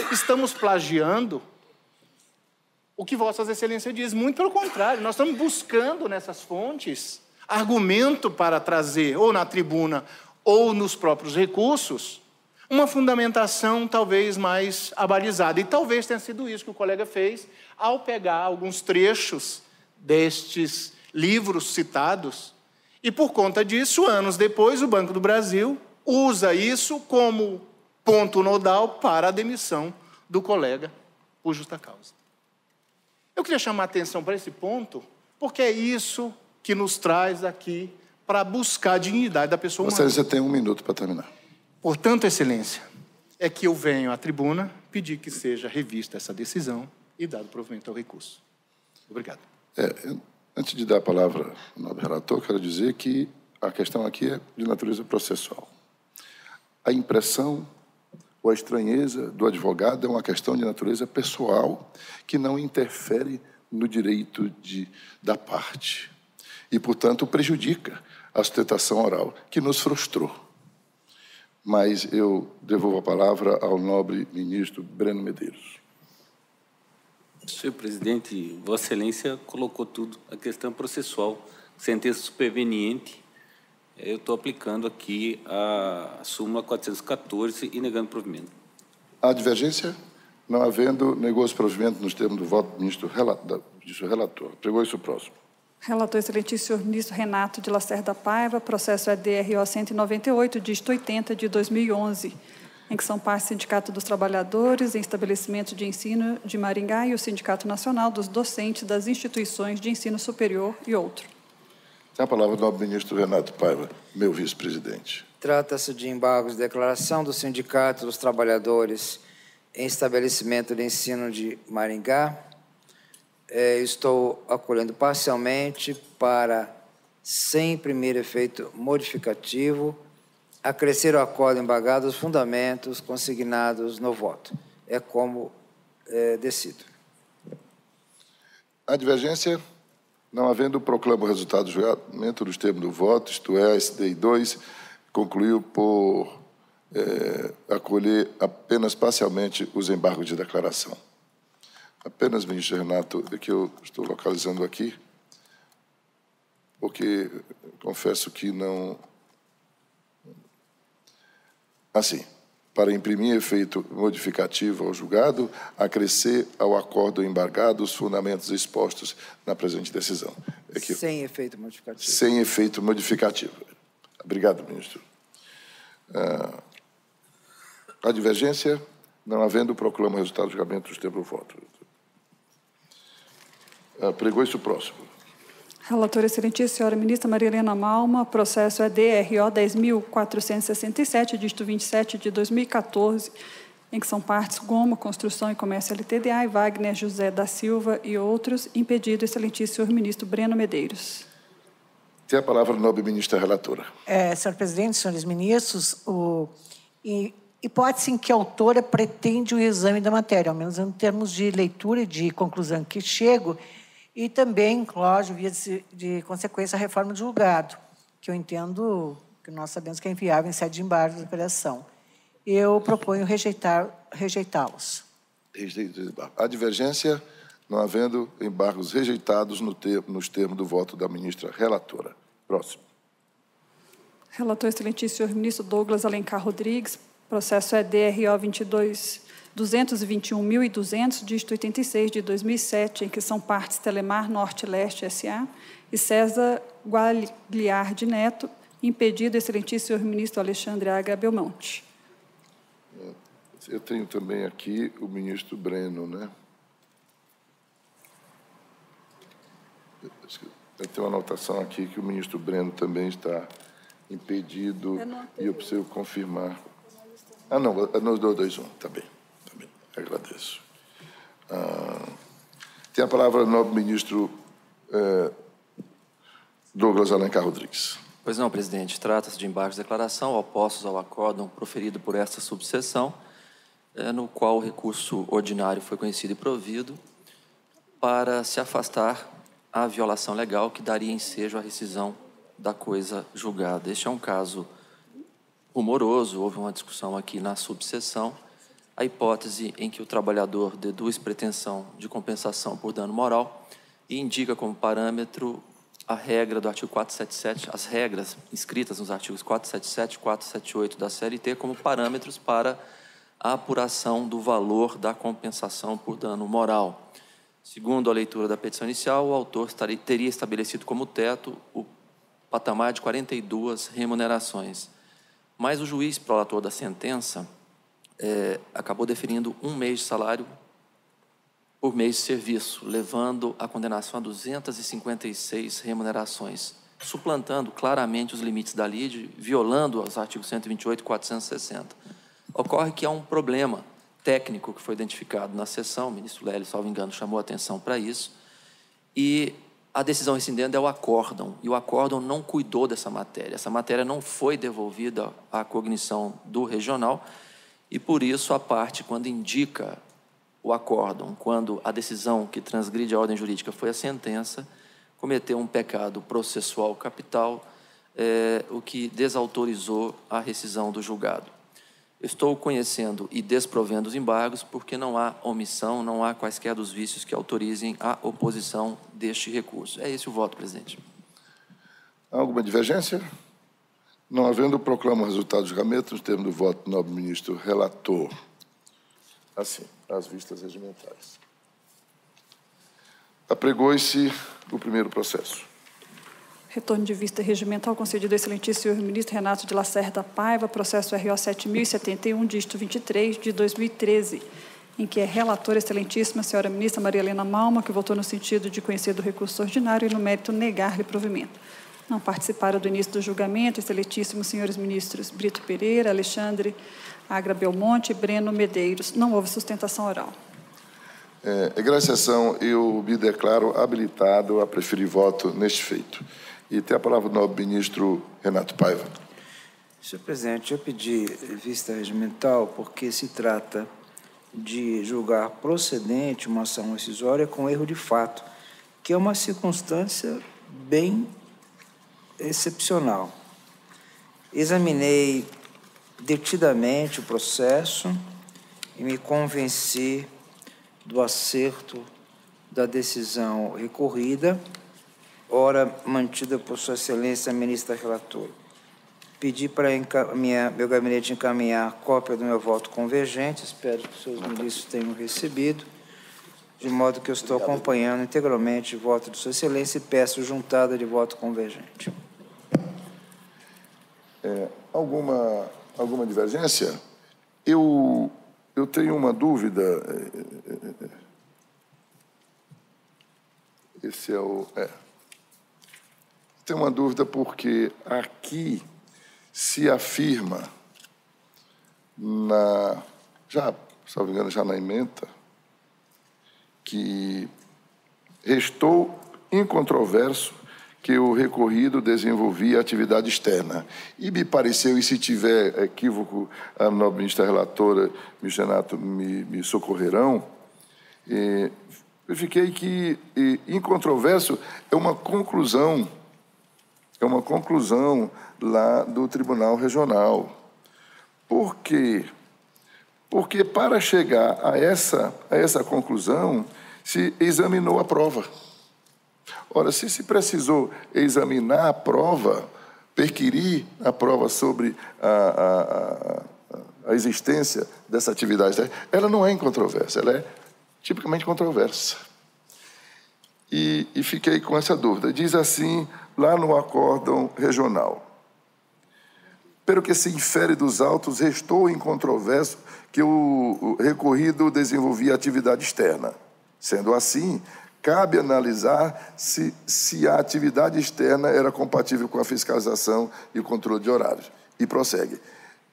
estamos plagiando o que Vossas Excelências dizem. Muito pelo contrário, nós estamos buscando nessas fontes argumento para trazer, ou na tribuna, ou nos próprios recursos, uma fundamentação talvez mais abalizada. E talvez tenha sido isso que o colega fez ao pegar alguns trechos destes livros citados. E por conta disso, anos depois, o Banco do Brasil usa isso como ponto nodal para a demissão do colega por justa causa. Eu queria chamar a atenção para esse ponto, porque é isso que nos traz aqui para buscar a dignidade da pessoa humana. Você tem 1 minuto para terminar. Portanto, Excelência, é que eu venho à tribuna pedir que seja revista essa decisão e dado provimento ao recurso. Obrigado. Antes de dar a palavra ao nobre relator, quero dizer que a questão aqui é de natureza processual. A impressão ou a estranheza do advogado é uma questão de natureza pessoal que não interfere no direito da parte e, portanto, prejudica a sustentação oral, que nos frustrou. Mas eu devolvo a palavra ao nobre ministro Breno Medeiros. Senhor presidente, Vossa Excelência colocou tudo, a questão processual, sentença superveniente. Eu estou aplicando aqui a súmula 414 e negando provimento. Há divergência? Não havendo, negou esse provimento nos termos do voto do ministro relator. Pregou isso próximo. Relator excelentíssimo senhor ministro Renato de Lacerda Paiva, processo é DRO 198, dígito 80, de 2011, em que são partes o Sindicato dos Trabalhadores em Estabelecimento de Ensino de Maringá e o Sindicato Nacional dos Docentes das Instituições de Ensino Superior e outro. Tem a palavra do nobre ministro Renato Paiva, meu vice-presidente. Trata-se de embargos de declaração do Sindicato dos Trabalhadores em Estabelecimento de Ensino de Maringá. Estou acolhendo parcialmente para, sem primeiro efeito modificativo, acrescer ao acordo embargado os fundamentos consignados no voto. É como decido. A divergência, não havendo, proclamo o resultado do julgamento dos termos do voto, isto é, a SDI 2, concluiu por acolher apenas parcialmente os embargos de declaração. Apenas, ministro Renato, é que eu estou localizando aqui, porque confesso que não... Assim, para imprimir efeito modificativo ao julgado, acrescer ao acordo embargado os fundamentos expostos na presente decisão. Sem efeito modificativo. Sem efeito modificativo. Obrigado, ministro. A divergência, não havendo, proclamo o resultado do julgamento dos termos do voto. Pregou isso próximo. Relatora excelentíssima senhora ministra Maria Helena Malma, processo é DRO 10.467, dígito 27, de 2014, em que são partes Goma, Construção e Comércio LTDA e Wagner José da Silva e outros, impedido excelentíssimo senhor ministro Breno Medeiros. Tem a palavra a nobre ministra relatora. Senhor presidente, senhores ministros, hipótese em que a autora pretende o exame da matéria, ao menos em termos de leitura e de conclusão que chego, e também, lógico, via de consequência, a reforma do julgado, que eu entendo, que nós sabemos que é inviável em sede de embargo de operação. Eu proponho rejeitá-los. A divergência, não havendo, embargos rejeitados nos termos do voto da ministra relatora. Próximo. Relator excelentíssimo senhor ministro Douglas Alencar Rodrigues, processo é DRO 221.200, dígito 86, de 2007, em que são partes Telemar Norte-Leste S.A. e César Guagliardi Neto, impedido, excelentíssimo senhor ministro Alexandre Agra Belmonte. Eu tenho também aqui o ministro Breno, né? Eu tenho uma anotação aqui que o ministro Breno também está impedido e eu preciso confirmar. Não, nos 221, tá bem. Agradeço. Tem a palavra o nobre ministro Douglas Alencar Rodrigues. Pois não, presidente. Trata-se de embargos de declaração opostos ao acórdão proferido por esta subseção, no qual o recurso ordinário foi conhecido e provido para se afastar a violação legal que daria ensejo à rescisão da coisa julgada. Este é um caso rumoroso, houve uma discussão aqui na subseção, a hipótese em que o trabalhador deduz pretensão de compensação por dano moral e indica como parâmetro a regra do artigo 477, as regras inscritas nos artigos 477 e 478 da CLT como parâmetros para a apuração do valor da compensação por dano moral. Segundo a leitura da petição inicial, o autor teria estabelecido como teto o patamar de 42 remunerações. Mas o juiz prolator da sentença acabou definindo 1 mês de salário por mês de serviço, levando a condenação a 256 remunerações, suplantando claramente os limites da LIDE, violando os artigos 128 e 460. Ocorre que há um problema técnico que foi identificado na sessão, o ministro Lélio, salvo engano, chamou a atenção para isso, e a decisão rescindente é o acórdão, e o acórdão não cuidou dessa matéria. Essa matéria não foi devolvida à cognição do regional, e por isso a parte, quando indica o acórdão, quando a decisão que transgride a ordem jurídica foi a sentença, cometeu um pecado processual capital, o que desautorizou a rescisão do julgado. Estou conhecendo e desprovendo os embargos porque não há omissão, não há quaisquer dos vícios que autorizem a oposição deste recurso. É esse o voto, presidente. Há alguma divergência? Não havendo, proclamo o resultado do julgamento nos termos do voto do nobre ministro relator. Assim, as vistas regimentais. Apregou-se o primeiro processo. Retorno de vista regimental concedido ao excelentíssimo senhor ministro Renato de Lacerda Paiva, processo RO 7071, dígito 23, de 2013, em que é relatora excelentíssima a senhora ministra Maria Helena Malma, que votou no sentido de conhecer do recurso ordinário e no mérito negar-lhe provimento. Não participaram do início do julgamento, excelentíssimos senhores ministros Brito Pereira, Alexandre Agra Belmonte e Breno Medeiros. Não houve sustentação oral. Egressa sessão, eu me declaro habilitado a preferir voto neste feito. E tem a palavra o nobre ministro Renato Paiva. Senhor presidente, eu pedi vista regimental porque se trata de julgar procedente uma ação rescisória com erro de fato, que é uma circunstância bem excepcional. Examinei detidamente o processo e me convenci do acerto da decisão recorrida, ora mantida por Sua Excelência a ministra relatora. Pedi para meu gabinete encaminhar cópia do meu voto convergente, espero que os seus ministros tenham recebido, de modo que eu estou acompanhando integralmente o voto de Sua Excelência e peço juntada de voto convergente. Alguma divergência? Eu tenho uma dúvida. Esse é o... Tenho uma dúvida porque aqui se afirma, se não me engano, já na ementa, que restou incontroverso que o recorrido desenvolvia atividade externa. E me pareceu, e se tiver equívoco, a nobre ministra relatora, ministro Renato, me socorrerão, verifiquei que incontroverso é uma conclusão lá do Tribunal Regional. Por quê? Porque para chegar a essa conclusão, se examinou a prova. Ora, se precisou examinar a prova, perquirir a prova sobre a existência dessa atividade, ela não é incontrovérsia, ela é tipicamente controversa. E fiquei com essa dúvida. Diz assim, lá no acórdão regional: pelo que se infere dos autos, restou incontroverso que o recorrido desenvolvia atividade externa. Sendo assim, cabe analisar se a atividade externa era compatível com a fiscalização e o controle de horários. E prossegue.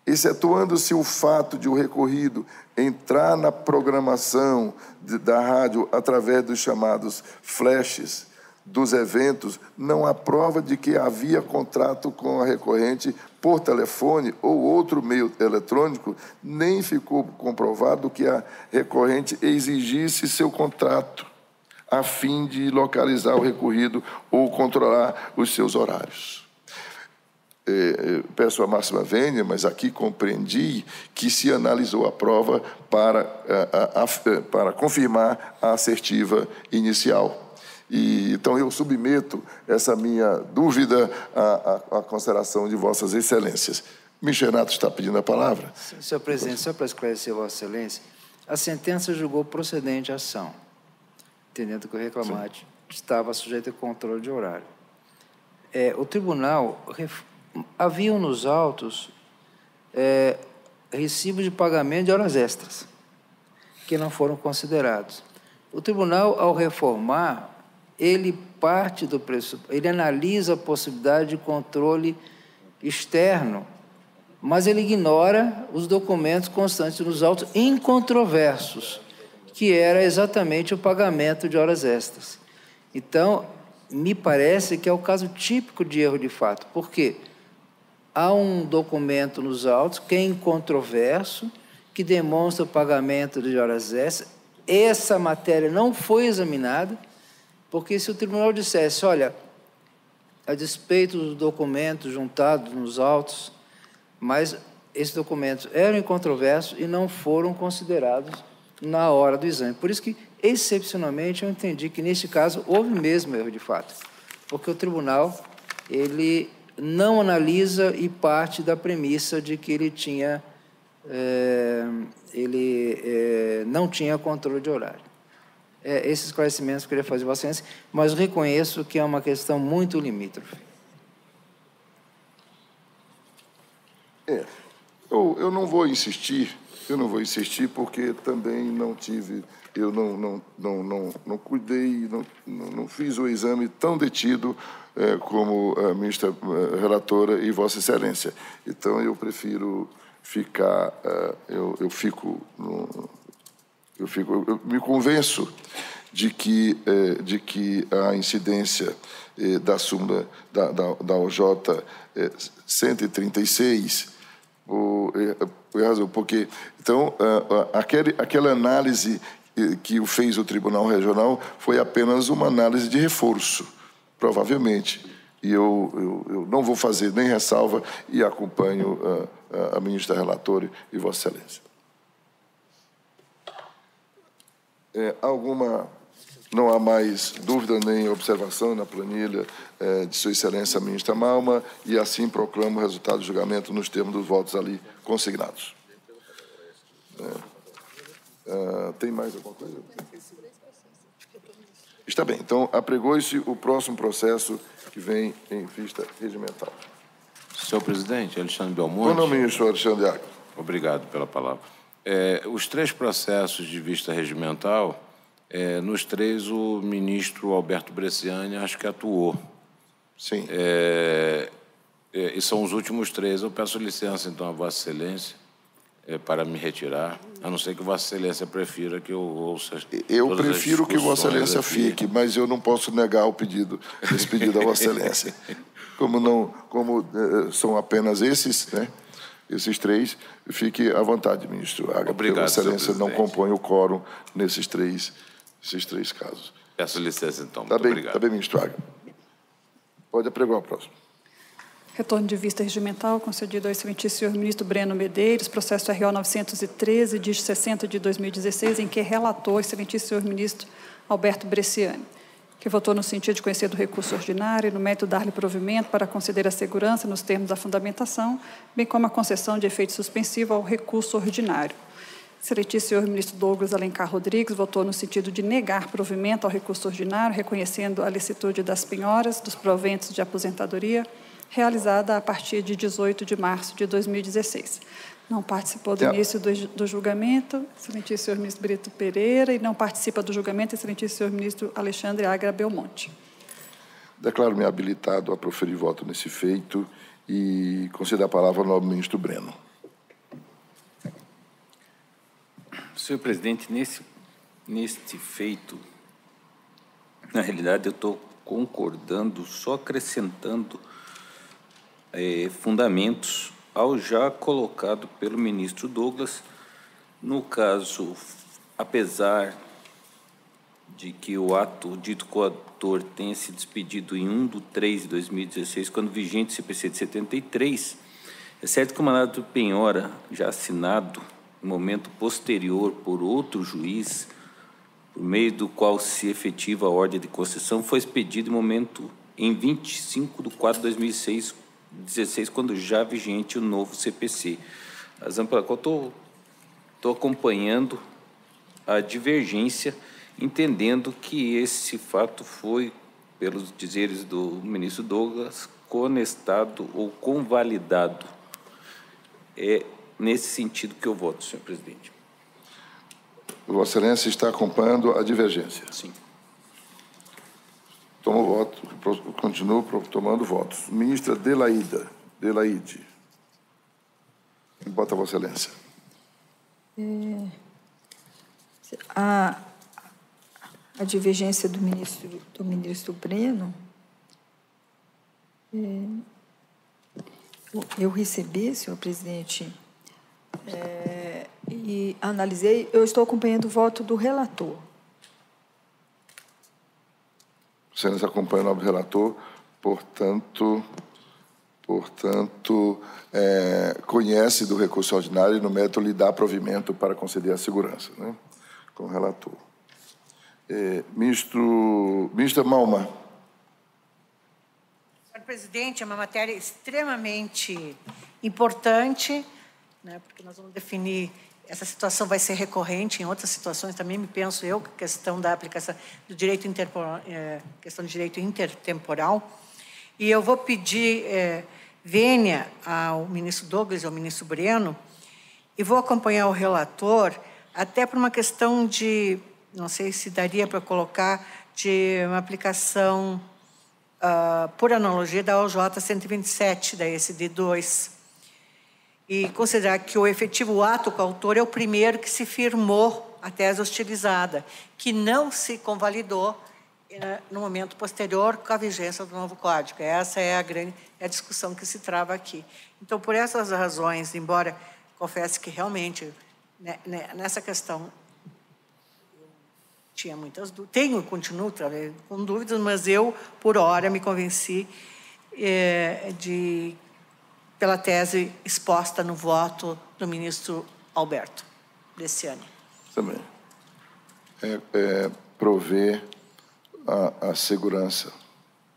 Excetuando-se o fato de o recorrido entrar na programação da rádio através dos chamados flashes dos eventos, não há prova de que havia contrato com a recorrente por telefone ou outro meio eletrônico, nem ficou comprovado que a recorrente exigisse seu contrato a fim de localizar o recorrido ou controlar os seus horários. Peço a máxima vênia, mas aqui compreendi que se analisou a prova para confirmar a assertiva inicial. Então, eu submeto essa minha dúvida à consideração de Vossas Excelências. Ministro Renato está pedindo a palavra. Senhor presidente, só para esclarecer Vossa Excelência, a sentença julgou procedente a ação, entendendo que o reclamante estava sujeito a controle de horário. O tribunal, haviam nos autos recibos de pagamento de horas extras, que não foram considerados. O tribunal, ao reformar, ele parte do pressuposto, ele analisa a possibilidade de controle externo, mas ele ignora os documentos constantes nos autos incontroversos, que era exatamente o pagamento de horas extras. Então, me parece que é o caso típico de erro de fato. Por quê? Há um documento nos autos que é incontroverso, que demonstra o pagamento de horas extras, essa matéria não foi examinada, porque se o tribunal dissesse, olha, a despeito dos documentos juntados nos autos, mas esses documentos eram incontroversos e não foram considerados na hora do exame. Por isso que, excepcionalmente, eu entendi que, neste caso, houve mesmo erro de fato, porque o tribunal, ele não analisa e parte da premissa de que ele tinha, não tinha controle de horário. Esses esclarecimentos que eu queria fazer, Vossa Excelência, mas reconheço que é uma questão muito limítrofe. Eu não vou insistir, porque também não tive, eu não cuidei, não fiz o exame tão detido como a ministra relatora e Vossa Excelência. Então, eu prefiro ficar, eu me convenço de que a incidência da súmula da OJ 136, por razão, porque então aquela análise que fez o Tribunal Regional foi apenas uma análise de reforço, provavelmente, e eu não vou fazer nem ressalva e acompanho a ministra relatora e Vossa Excelência. Não há mais dúvida nem observação na planilha de Sua Excelência a ministra Malma, e assim proclamo o resultado do julgamento nos termos dos votos ali consignados. Tem mais alguma coisa? Está bem, então apregou-se o próximo processo que vem em vista regimental. Senhor presidente, Alexandre Belmonte. Bom, ministro Alexandre Agra. Obrigado pela palavra. Os 3 processos de vista regimental, nos 3 o ministro Alberto Bresciani acho que atuou. Sim. E são os últimos 3. Eu peço licença, então, a Vossa Excelência para me retirar, a não ser que Vossa Excelência prefira que eu ouça. Eu prefiro que Vossa Excelência fique, mas eu não posso negar o pedido, esse pedido a Vossa Excelência. Como são apenas esses, né? Esses 3, fique à vontade, ministro Agra. Obrigado, Vossa Excelência não compõe o quórum nesses três casos. Peço licença, então. Muito obrigado. Está bem, ministro Agra. Pode apregoar o próximo. Retorno de vista regimental concedido ao excelentíssimo senhor ministro Breno Medeiros, processo RO 913, dígito 60 de 2016, em que relatou o excelentíssimo senhor ministro Alberto Bresciani, que votou no sentido de conhecer do recurso ordinário e no mérito dar-lhe provimento para conceder a segurança nos termos da fundamentação, bem como a concessão de efeito suspensivo ao recurso ordinário. Excelentíssimo senhor ministro Douglas Alencar Rodrigues votou no sentido de negar provimento ao recurso ordinário, reconhecendo a licitude das penhoras dos proventos de aposentadoria realizada a partir de 18 de março de 2016. Não participou do início do julgamento, excelentíssimo senhor ministro Brito Pereira, e não participa do julgamento, excelentíssimo senhor ministro Alexandre Agra Belmonte. Declaro-me habilitado a proferir voto nesse feito e concedo a palavra ao nobre ministro Breno. Senhor presidente, neste feito, na realidade, eu estou concordando, só acrescentando fundamentos ao já colocado pelo ministro Douglas. No caso, apesar de que o ato dito coautor tenha se despedido em 1/3/2016, quando vigente CPC de 73, é certo que o mandado de penhora já assinado em momento posterior por outro juiz, por meio do qual se efetiva a ordem de concessão, foi expedido em 25/4/2016, quando já vigente o novo CPC. A razão pela qual estou acompanhando a divergência, entendendo que esse fato foi, pelos dizeres do ministro Douglas, conestado ou convalidado. É nesse sentido que eu voto, senhor presidente. Vossa Excelência está acompanhando a divergência? Sim. Tomo voto, continuo tomando votos. Ministra Delaide. Bota Vossa Excelência. A divergência do ministro Breno, eu recebi, senhor presidente, e e analisei, eu estou acompanhando o voto do relator. Você nos acompanha o nobre relator, portanto, conhece do recurso ordinário e no mérito lhe dá provimento para conceder a segurança, né? Com o relator. Ministra Malma. Senhor presidente, é uma matéria extremamente importante, né, porque nós vamos definir, essa situação vai ser recorrente em outras situações também, me penso eu, que a questão da aplicação do direito questão de direito intertemporal. E eu vou pedir vênia ao ministro Douglas e ao ministro Breno, e vou acompanhar o relator, até por uma questão de, não sei se daria para colocar, de uma aplicação, por analogia, da OJ 127, da SD2, e considerar que o efetivo ato coautor é o primeiro que se firmou a tese hostilizada, que não se convalidou no momento posterior com a vigência do novo Código. Essa é a discussão que se trava aqui. Então, por essas razões, embora confesse que realmente, nessa questão, tinha muitas dúvidas, continuo com dúvidas, mas eu, por hora, me convenci pela tese exposta no voto do ministro Alberto, desse ano. Também. Prover a segurança,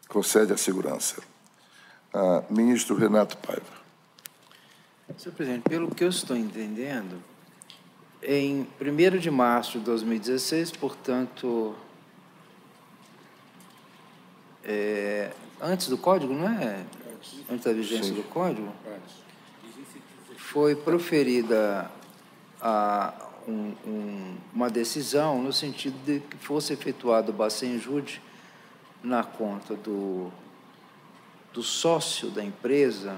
concede a segurança. Ministro Renato Paiva. Senhor presidente, pelo que eu estou entendendo, em 1º de março de 2016, portanto, antes do Código, não é? Antes da vigência do Código, foi proferida uma decisão no sentido de que fosse efetuado o Bacenjude na conta do sócio da empresa,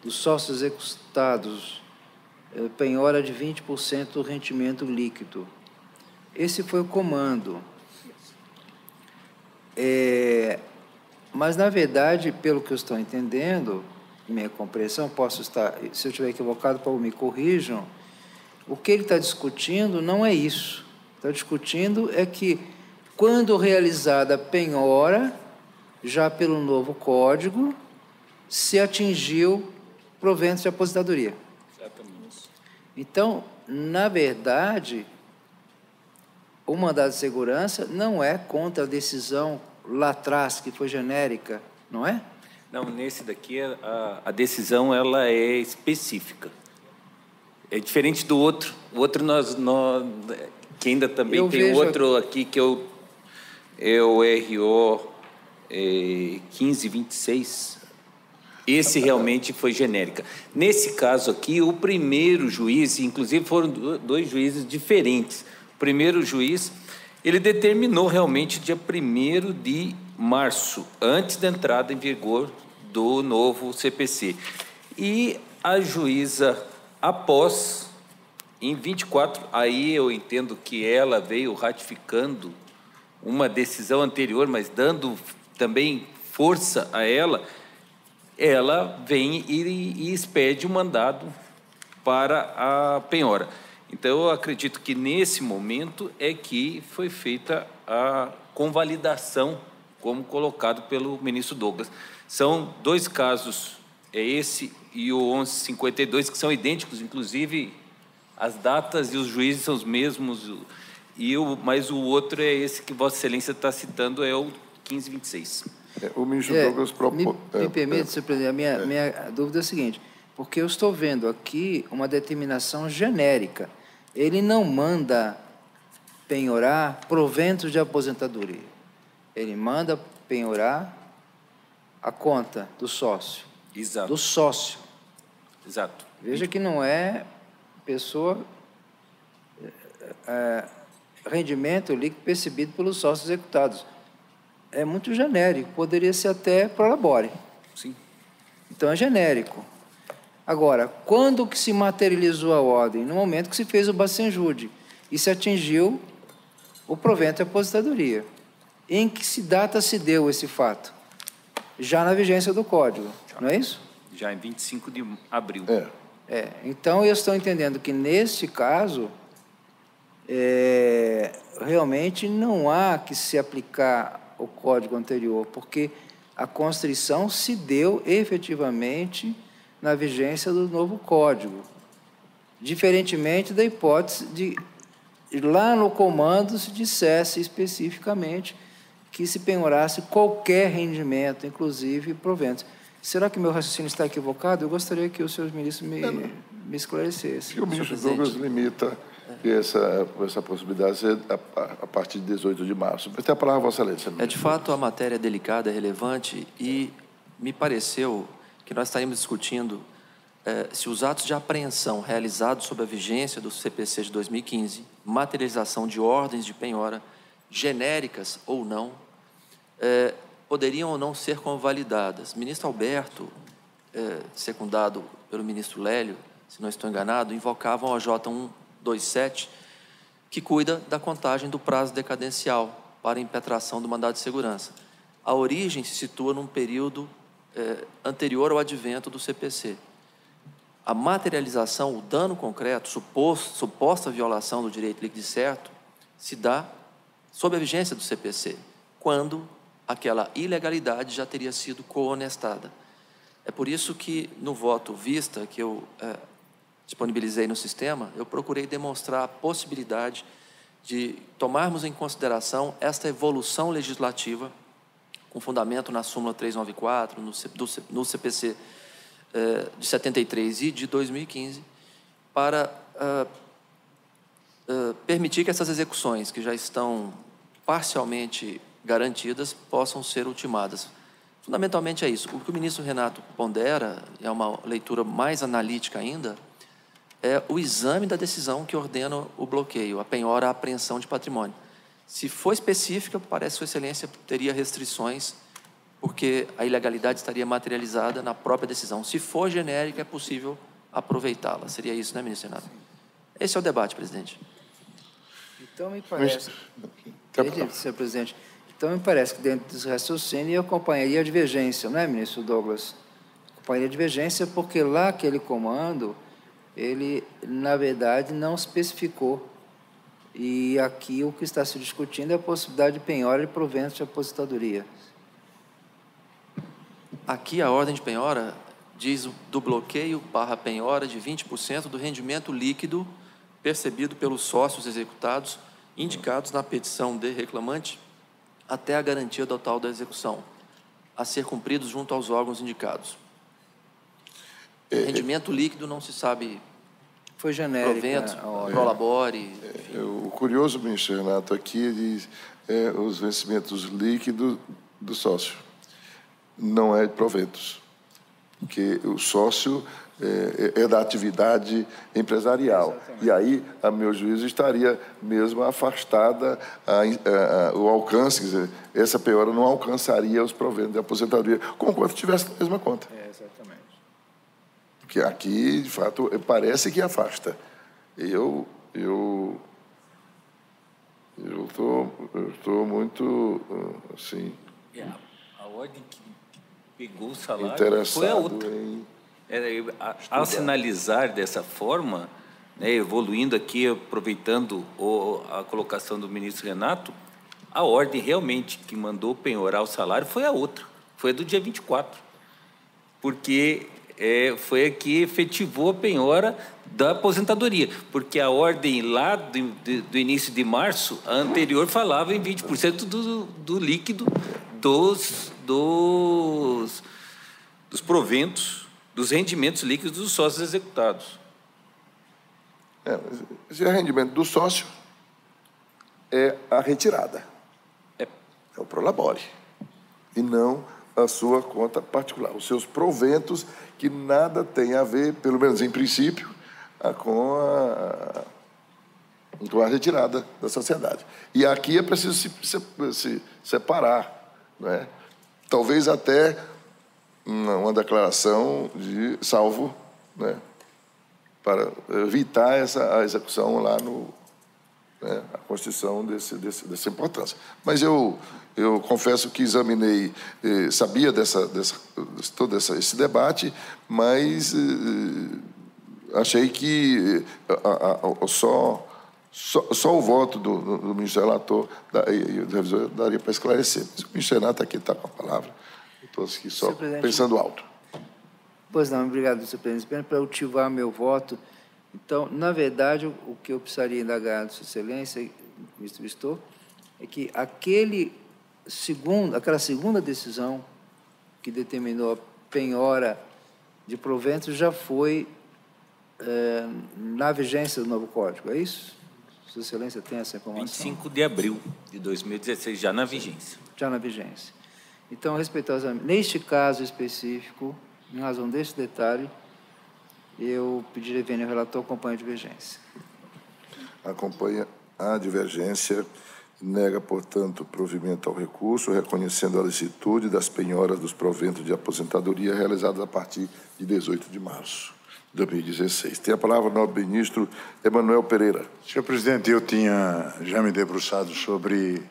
dos sócios executados, penhora de 20% do rendimento líquido. Esse foi o comando. Mas, na verdade, pelo que eu estou entendendo, minha compreensão, posso estar, se eu estiver equivocado, por favor, me corrijam, o que ele está discutindo não é isso. Está discutindo é que, quando realizada a penhora, já pelo novo Código, se atingiu proventos de aposentadoria. Exatamente. Então, na verdade, o mandado de segurança não é contra a decisão lá atrás, que foi genérica, não é? Não, nesse daqui a decisão ela é específica. É diferente do outro. O outro nós que ainda também tem outro aqui que é o RO 1526. Esse realmente foi genérica. Nesse caso aqui, o primeiro juiz, inclusive foram dois juízes diferentes. O primeiro juiz, ele determinou realmente dia 1º de março, antes da entrada em vigor do novo CPC. E a juíza, após, em 24, aí eu entendo que ela veio ratificando uma decisão anterior, mas dando também força a ela vem e expede o mandado para a penhora. Então, eu acredito que, nesse momento, é que foi feita a convalidação, como colocado pelo ministro Douglas. São dois casos, esse e o 1152, que são idênticos, inclusive as datas e os juízes são os mesmos, mas o outro é esse que Vossa Excelência está citando, é o 1526. O ministro Douglas propôs... Me permite, senhor presidente, a minha dúvida é a seguinte, porque eu estou vendo aqui uma determinação genérica. Ele não manda penhorar proventos de aposentadoria. Ele manda penhorar a conta do sócio. Exato. Do sócio. Exato. Veja que não é pessoa... rendimento líquido percebido pelos sócios executados. É muito genérico, poderia ser até pro labore. Sim. Então, é genérico. Agora, quando que se materializou a ordem? No momento que se fez o bacenjude e se atingiu o provento de aposentadoria. Em que data se deu esse fato? Já na vigência do Código, não é isso? Já em 25 de abril. Então, eu estou entendendo que, neste caso, realmente não há que se aplicar o código anterior, porque a constrição se deu efetivamente na vigência do novo código, diferentemente da hipótese de lá no comando se dissesse especificamente que se penhorasse qualquer rendimento, inclusive proventos. Será que meu raciocínio está equivocado? Eu gostaria que os senhores ministros me esclarecessem. E o ministro Douglas limita essa possibilidade a partir de 18 de março. Tem a palavra, Vossa Excelência. De fato, a matéria é delicada, é relevante, e me pareceu que nós estaríamos discutindo se os atos de apreensão realizados sob a vigência do CPC de 2015, materialização de ordens de penhora, genéricas ou não, poderiam ou não ser convalidadas. Ministro Alberto, secundado pelo ministro Lélio, se não estou enganado, invocavam a J127, que cuida da contagem do prazo decadencial para impetração do mandado de segurança. A origem se situa num período anterior ao advento do CPC. A materialização, o dano concreto, suposta violação do direito líquido e certo, se dá sob a vigência do CPC, quando aquela ilegalidade já teria sido cohonestada. É por isso que, no voto vista, que eu disponibilizei no sistema, eu procurei demonstrar a possibilidade de tomarmos em consideração esta evolução legislativa, com fundamento na súmula 394, no CPC de 73 e de 2015, para permitir que essas execuções, que já estão parcialmente garantidas, possam ser ultimadas. Fundamentalmente é isso. O que o ministro Renato pondera, é uma leitura mais analítica ainda, é o exame da decisão que ordena o bloqueio, a penhora, a apreensão de patrimônio. Se for específica, parece que Sua Excelência teria restrições, porque a ilegalidade estaria materializada na própria decisão. Se for genérica, é possível aproveitá-la. Seria isso, né, ministro Renato? Esse é o debate, presidente. Então, me parece... Senhor presidente, então me parece que dentro desse raciocínio eu acompanharia a divergência, não é, ministro Douglas? Acompanharia a divergência porque lá aquele comando, ele, na verdade, não especificou. E aqui o que está se discutindo é a possibilidade de penhora de proventos de aposentadoria. Aqui a ordem de penhora diz do bloqueio / penhora de 20% do rendimento líquido percebido pelos sócios executados indicados na petição de reclamante até a garantia total da execução, a ser cumpridos junto aos órgãos indicados. Rendimento líquido não se sabe... Foi genérico. Provento, prolabore... O curioso, ministro Renato, aqui diz os vencimentos líquidos do sócio. Não é de proventos, porque o sócio é da atividade empresarial. Exatamente. E aí, a meu juízo, estaria mesmo afastada o alcance, quer dizer, essa penhora não alcançaria os proventos de aposentadoria, como quando tivesse na mesma conta. Exatamente. Porque aqui, de fato, parece que afasta. Eu estou muito, assim... A ordem que pegou o salário foi a outra. Ao sinalizar dessa forma, né, evoluindo aqui, aproveitando a colocação do ministro Renato, a ordem realmente que mandou penhorar o salário foi a outra, foi a do dia 24, porque foi a que efetivou a penhora da aposentadoria, porque a ordem lá do início de março, a anterior, falava em 20% do líquido dos proventos, dos rendimentos líquidos dos sócios executados. Esse rendimento do sócio é a retirada. É o prolabore. E não a sua conta particular. Os seus proventos, que nada tem a ver, pelo menos em princípio, com a retirada da sociedade. E aqui é preciso se separar, né? Talvez até uma declaração de salvo, né, para evitar a execução lá a constituição dessa importância. Mas eu confesso que examinei, sabia todo esse debate, mas achei que só o voto do ministro relator e do revisor daria para esclarecer. O ministro Renato aqui está com a palavra. Estou aqui só pensando alto. Pois não, obrigado, senhor presidente. Para ultivar meu voto, então, na verdade, o que eu precisaria indagar de Sua Excelência, ministro Vistor, é que aquela segunda decisão que determinou a penhora de proventos já foi na vigência do novo Código, é isso? Sua Excelência tem essa informação? 25 de abril de 2016, já na vigência. Já na vigência. Então, respeitosamente, neste caso específico, em razão deste detalhe, eu pedirei ao relator acompanhe a divergência. Acompanha a divergência e nega, portanto, provimento ao recurso, reconhecendo a licitude das penhoras dos proventos de aposentadoria realizadas a partir de 18 de março de 2016. Tem a palavra o nobre ministro Emanuel Pereira. Senhor presidente, eu tinha já me debruçado sobre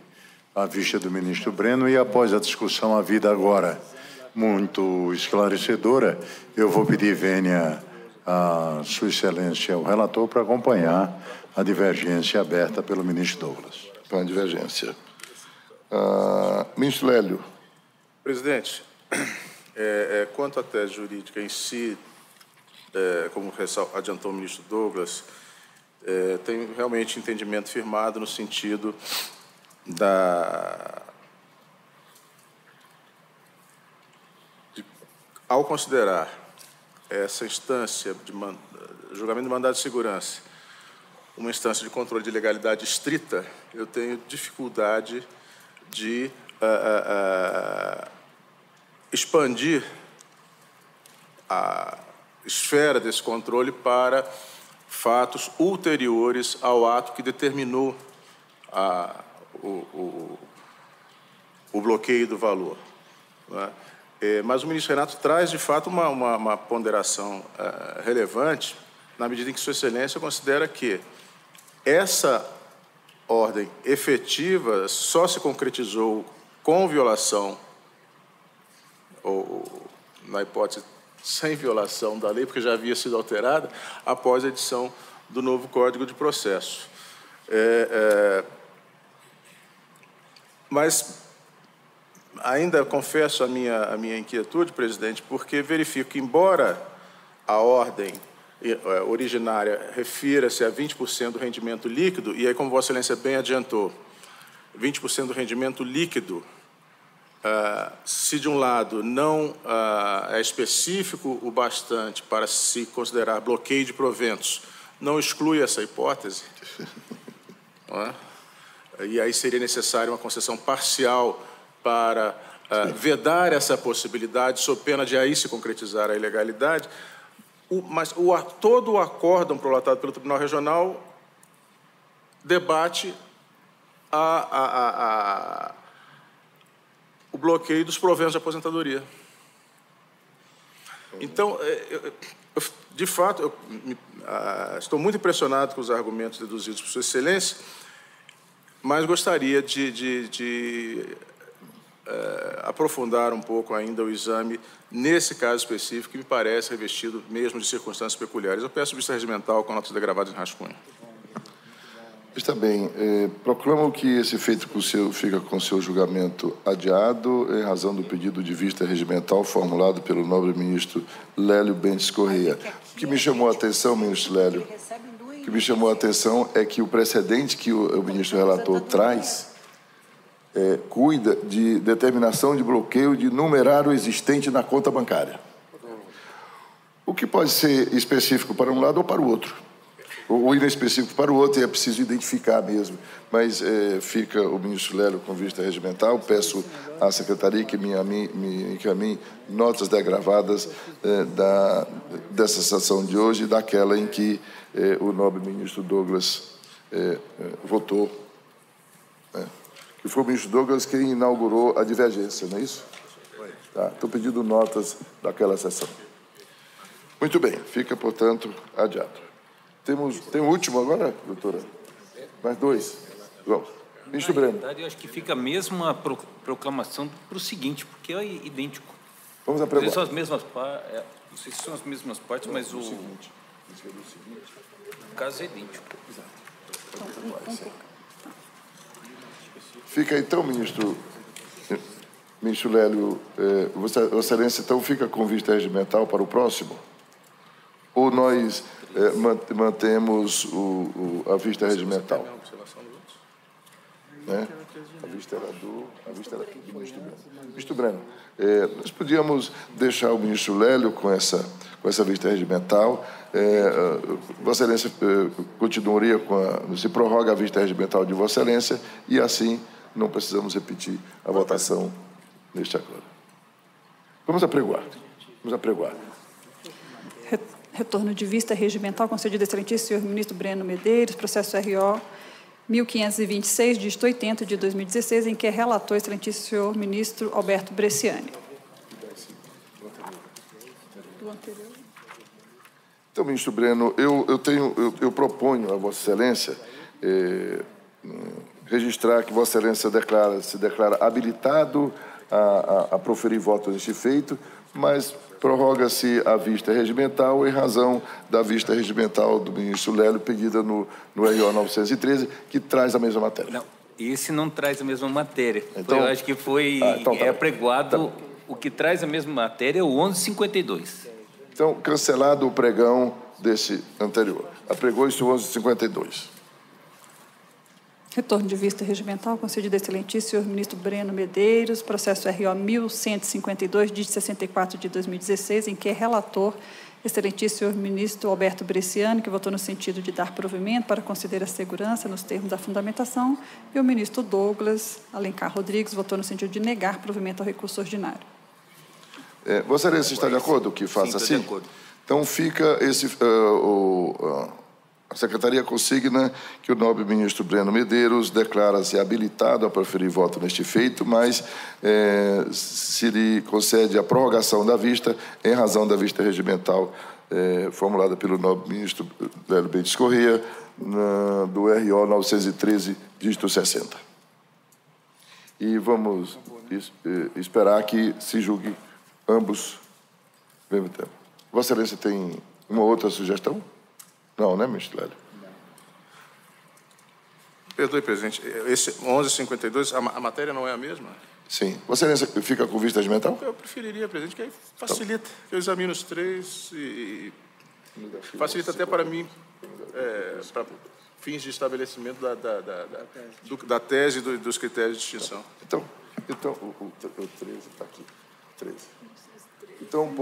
a vista do ministro Breno e, após a discussão havida agora muito esclarecedora, eu vou pedir vênia a Sua Excelência, o relator, para acompanhar a divergência aberta pelo ministro Douglas. Para a divergência. Ministro Lélio. Presidente, quanto à tese jurídica em si, como adiantou o ministro Douglas, tem realmente entendimento firmado no sentido ao considerar essa instância de julgamento de mandado de segurança uma instância de controle de legalidade estrita, eu tenho dificuldade de expandir a esfera desse controle para fatos ulteriores ao ato que determinou o bloqueio do valor. Não é? Mas o ministro Renato traz, de fato, uma ponderação relevante, na medida em que Sua Excelência considera que essa ordem efetiva só se concretizou com violação, ou, na hipótese, sem violação da lei, porque já havia sido alterada, após a edição do novo Código de Processo. Mas ainda confesso a minha inquietude, presidente, porque verifico que, embora a ordem originária refira-se a 20% do rendimento líquido, e aí, como Vossa Excelência bem adiantou, 20% do rendimento líquido, se de um lado não é específico o bastante para se considerar bloqueio de proventos, não exclui essa hipótese, não é? E aí seria necessária uma concessão parcial para vedar essa possibilidade, sob pena de aí se concretizar a ilegalidade. Mas todo o acórdão prolatado pelo Tribunal Regional debate o bloqueio dos proventos de aposentadoria. Então, de fato, estou muito impressionado com os argumentos deduzidos por Sua Excelência, mas gostaria de aprofundar um pouco ainda o exame nesse caso específico, que me parece revestido mesmo de circunstâncias peculiares. Eu peço vista regimental com notas degravadas em rascunho. Está bem. Proclamo que esse feito fica com seu julgamento adiado em razão do pedido de vista regimental formulado pelo nobre ministro Lélio Bentes Correia. O que me chamou a atenção, ministro Lélio, o que me chamou a atenção é que o precedente que o ministro relator traz cuida de determinação de bloqueio de numerário existente na conta bancária. O que pode ser específico para um lado ou para o outro, ou inespecífico para o outro, e é preciso identificar mesmo. Mas fica o ministro Lélio com vista regimental. Peço à secretaria que me encaminhe notas degravadas dessa sessão de hoje e daquela em que o nobre ministro Douglas votou. Que foi o ministro Douglas quem inaugurou a divergência, não é isso? Tá, estou pedindo notas daquela sessão. Muito bem, fica, portanto, adiado. Tem o último agora, doutora? Mais dois. Vamos. Ministro Breno. Na verdade, eu acho que fica a mesma proclamação para o seguinte, porque é idêntico. Vamos apregoar. São as mesmas não sei se são as mesmas partes, mas O caso é idêntico. Exato. Fica então, ministro Lélio, Vossa Excelência, então fica com vista regimental para o próximo? Ou nós mantemos a vista regimental? Né? A vista era do ministro Breno. Ministro Breno, nós podíamos deixar o ministro Lélio com essa vista regimental. Vossa Excelência continuaria se prorroga a vista regimental de Vossa Excelência e assim não precisamos repetir a votação neste agora. Vamos apregoar. Retorno de vista regimental concedido ao excelentíssimo senhor ministro Breno Medeiros, processo RO 1526, dígito 80, de 2016, em que é relator o excelentíssimo senhor ministro Alberto Bresciani. Então, ministro Breno, eu proponho a Vossa Excelência registrar que Vossa Excelência se declara habilitado a proferir voto neste feito, mas prorroga-se a vista regimental em razão da vista regimental do ministro Lélio pedida no RO 913, que traz a mesma matéria. Não, esse não traz a mesma matéria. Então, eu acho que foi apregoado. O que traz a mesma matéria é o 1152. Então, cancelado o pregão desse anterior. Apregou-se o 1152. Retorno de vista regimental concedido ao excelentíssimo senhor ministro Breno Medeiros, processo RO 1152, dígito 64, de 2016, em que é relator excelentíssimo senhor ministro Alberto Bresciani, que votou no sentido de dar provimento para conceder a segurança nos termos da fundamentação, e o ministro Douglas Alencar Rodrigues votou no sentido de negar provimento ao recurso ordinário. Vossa Excelência está de acordo que faça assim? De acordo. Então fica a Secretaria consigna que o nobre ministro Breno Medeiros declara-se habilitado a proferir voto neste feito, mas se lhe concede a prorrogação da vista em razão da vista regimental formulada pelo nobre ministro Lélio Bentes Corrêa, do RO 913, dígito 60. E vamos esperar que se julgue ambos ao mesmo tempo. Vossa Excelência tem uma outra sugestão? Não, né, ministro Lélio? Perdoe, presidente. Esse 1152, a matéria não é a mesma? Sim. Vossa Excelência fica com vista regimental? Eu preferiria, presidente, que aí facilita. Eu examino os três e facilita até para mim, para fins de estabelecimento da tese e dos critérios de distinção. Então o 13 está aqui. 13. Então,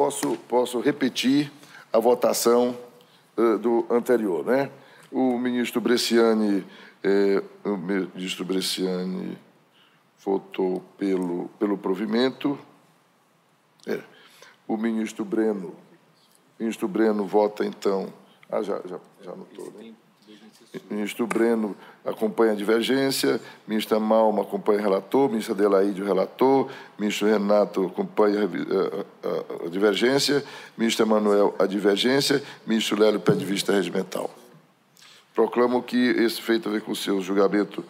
posso repetir a votação do anterior, né? O ministro Bresciani votou pelo provimento. O ministro Breno vota, então... já anotou, né? Ministro Breno acompanha a divergência, ministra Malma acompanha o relator, ministra Adelaide o relator, ministro Renato acompanha a divergência, ministro Emanuel a divergência, ministro Lélio pede vista regimental. Proclamo que esse feito a ver com o seu julgamento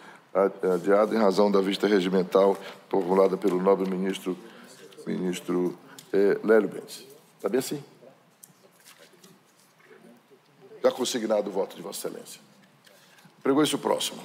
adiado em razão da vista regimental formulada pelo nobre ministro Lélio Bentes. Está bem assim? Já consignado o voto de Vossa Excelência. Pregou-se o próximo.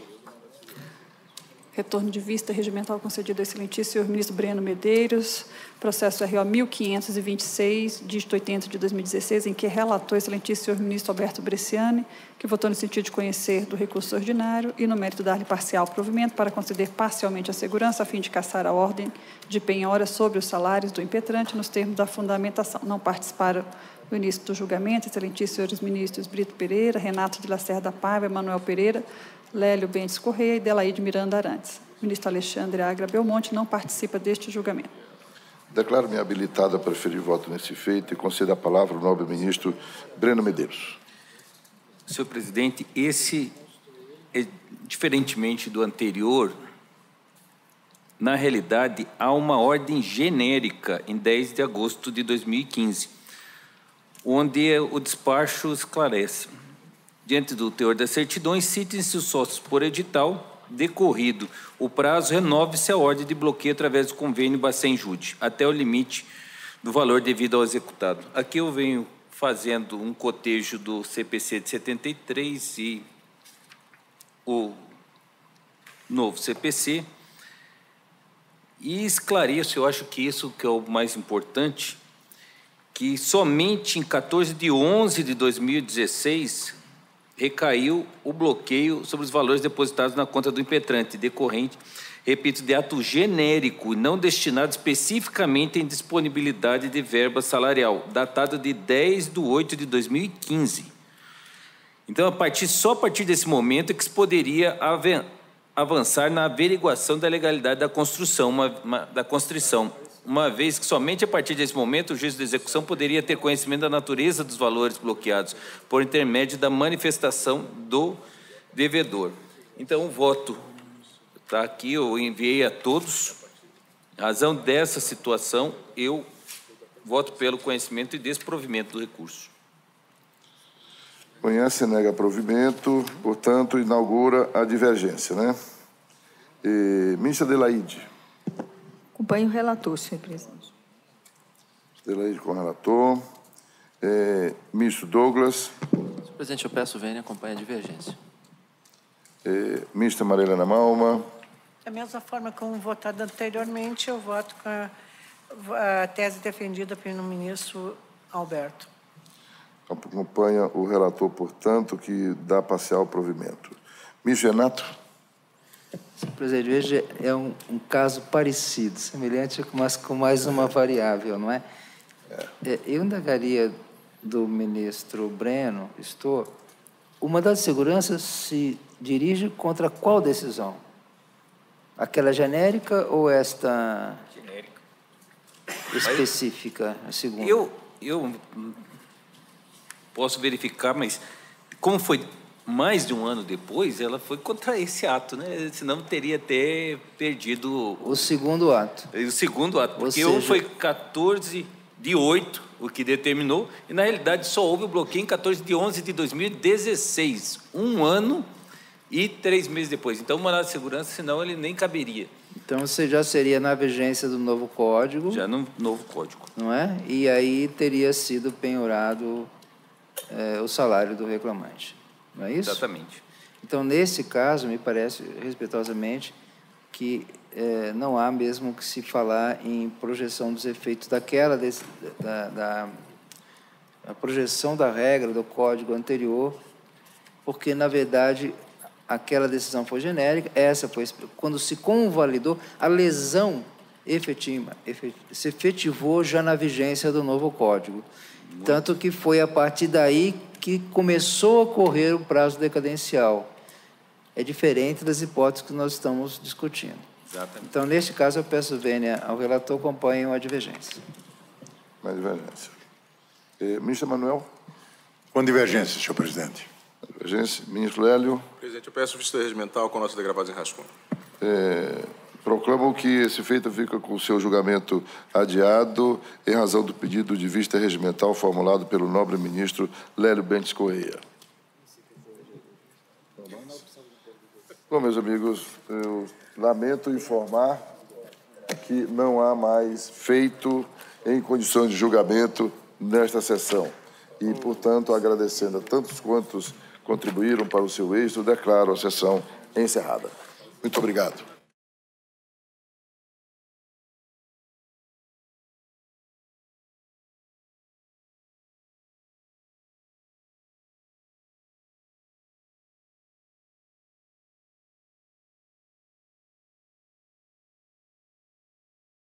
Retorno de vista regimental concedido ao excelentíssimo senhor ministro Breno Medeiros, processo RO 1526, dígito 80 de 2016, em que relator o excelentíssimo senhor ministro Alberto Bresciani, que votou no sentido de conhecer do recurso ordinário e no mérito dar-lhe parcial provimento para conceder parcialmente a segurança a fim de cassar a ordem de penhora sobre os salários do impetrante nos termos da fundamentação. Não participaram do início do julgamento, excelentíssimos senhores ministros Brito Pereira, Renato de Lacerda Paiva, Emanuel Pereira, Lélio Bentes Corrêa e Delaide Miranda Arantes. O ministro Alexandre Agra Belmonte não participa deste julgamento. Declaro-me habilitado a preferir voto nesse feito e concedo a palavra ao nobre ministro Breno Medeiros. Senhor presidente, esse, diferentemente do anterior, na realidade, há uma ordem genérica em 10 de agosto de 2015, onde o despacho esclarece. Diante do teor das certidões, citem-se os sócios por edital, decorrido o prazo, renove-se a ordem de bloqueio através do convênio Bacen Jude, até o limite do valor devido ao executado. Aqui eu venho fazendo um cotejo do CPC de 73 e o novo CPC. E esclareço, eu acho que isso que é o mais importante, que somente em 14/11/2016 recaiu o bloqueio sobre os valores depositados na conta do impetrante, decorrente, repito, de ato genérico e não destinado especificamente em disponibilidade de verba salarial, datado de 10/8/2015. Então, só a partir desse momento é que se poderia avançar na averiguação da legalidade da construção, uma vez que somente a partir desse momento o juiz de execução poderia ter conhecimento da natureza dos valores bloqueados, por intermédio da manifestação do devedor. Então, o voto está aqui, eu enviei a todos. Em razão dessa situação, eu voto pelo conhecimento e desprovimento do recurso. Conhece, nega provimento, portanto, inaugura a divergência, né? Ministra Adelaide. Acompanho o relator, senhor presidente. Adelaide com o relator. Ministro Douglas. Senhor presidente, eu peço vênia, acompanhe a divergência. Ministra Maria Helena Malma. Da mesma forma como votado anteriormente, eu voto com a tese defendida pelo ministro Alberto. Acompanha o relator, portanto, que dá parcial provimento. Ministro Renato. Senhor presidente, veja, é um caso parecido, semelhante, mas com mais uma variável, não é? Eu indagaria do ministro Breno, o mandado de segurança se dirige contra qual decisão? Aquela genérica ou esta genérica específica, a segunda? Eu posso verificar, mas como foi mais de um ano depois, ela foi contra esse ato, né? Senão teria até perdido... O segundo ato. O segundo ato, porque foi 14/8 o que determinou, e na realidade só houve o bloqueio em 14/11/2016, 1 ano e 3 meses depois. Então, o mandado de segurança, senão ele nem caberia. Então, você já seria na vigência do novo código. Já no novo código. Não é? E aí teria sido penhorado o salário do reclamante. Não é isso? Exatamente. Então, nesse caso, me parece, respeitosamente, que não há mesmo que se falar em projeção dos efeitos daquela, a projeção da regra do código anterior, porque, na verdade, aquela decisão foi genérica, essa foi, quando se convalidou, a lesão se efetivou já na vigência do novo código. Tanto que foi a partir daí que começou a correr o prazo decadencial. É diferente das hipóteses que nós estamos discutindo. Exatamente. Então, neste caso, eu peço vênia ao relator, acompanhem a divergência. Mais divergência. Ministro Manuel. Com divergência, senhor presidente. Divergência. Ministro Hélio. Presidente, eu peço vista regimental com nota de gravados em rascunho. Proclamo que esse feito fica com o seu julgamento adiado em razão do pedido de vista regimental formulado pelo nobre ministro Lélio Bentes Correia. Bom, meus amigos, eu lamento informar que não há mais feito em condições de julgamento nesta sessão. E, portanto, agradecendo a tantos quantos contribuíram para o seu êxito, declaro a sessão encerrada. Muito obrigado.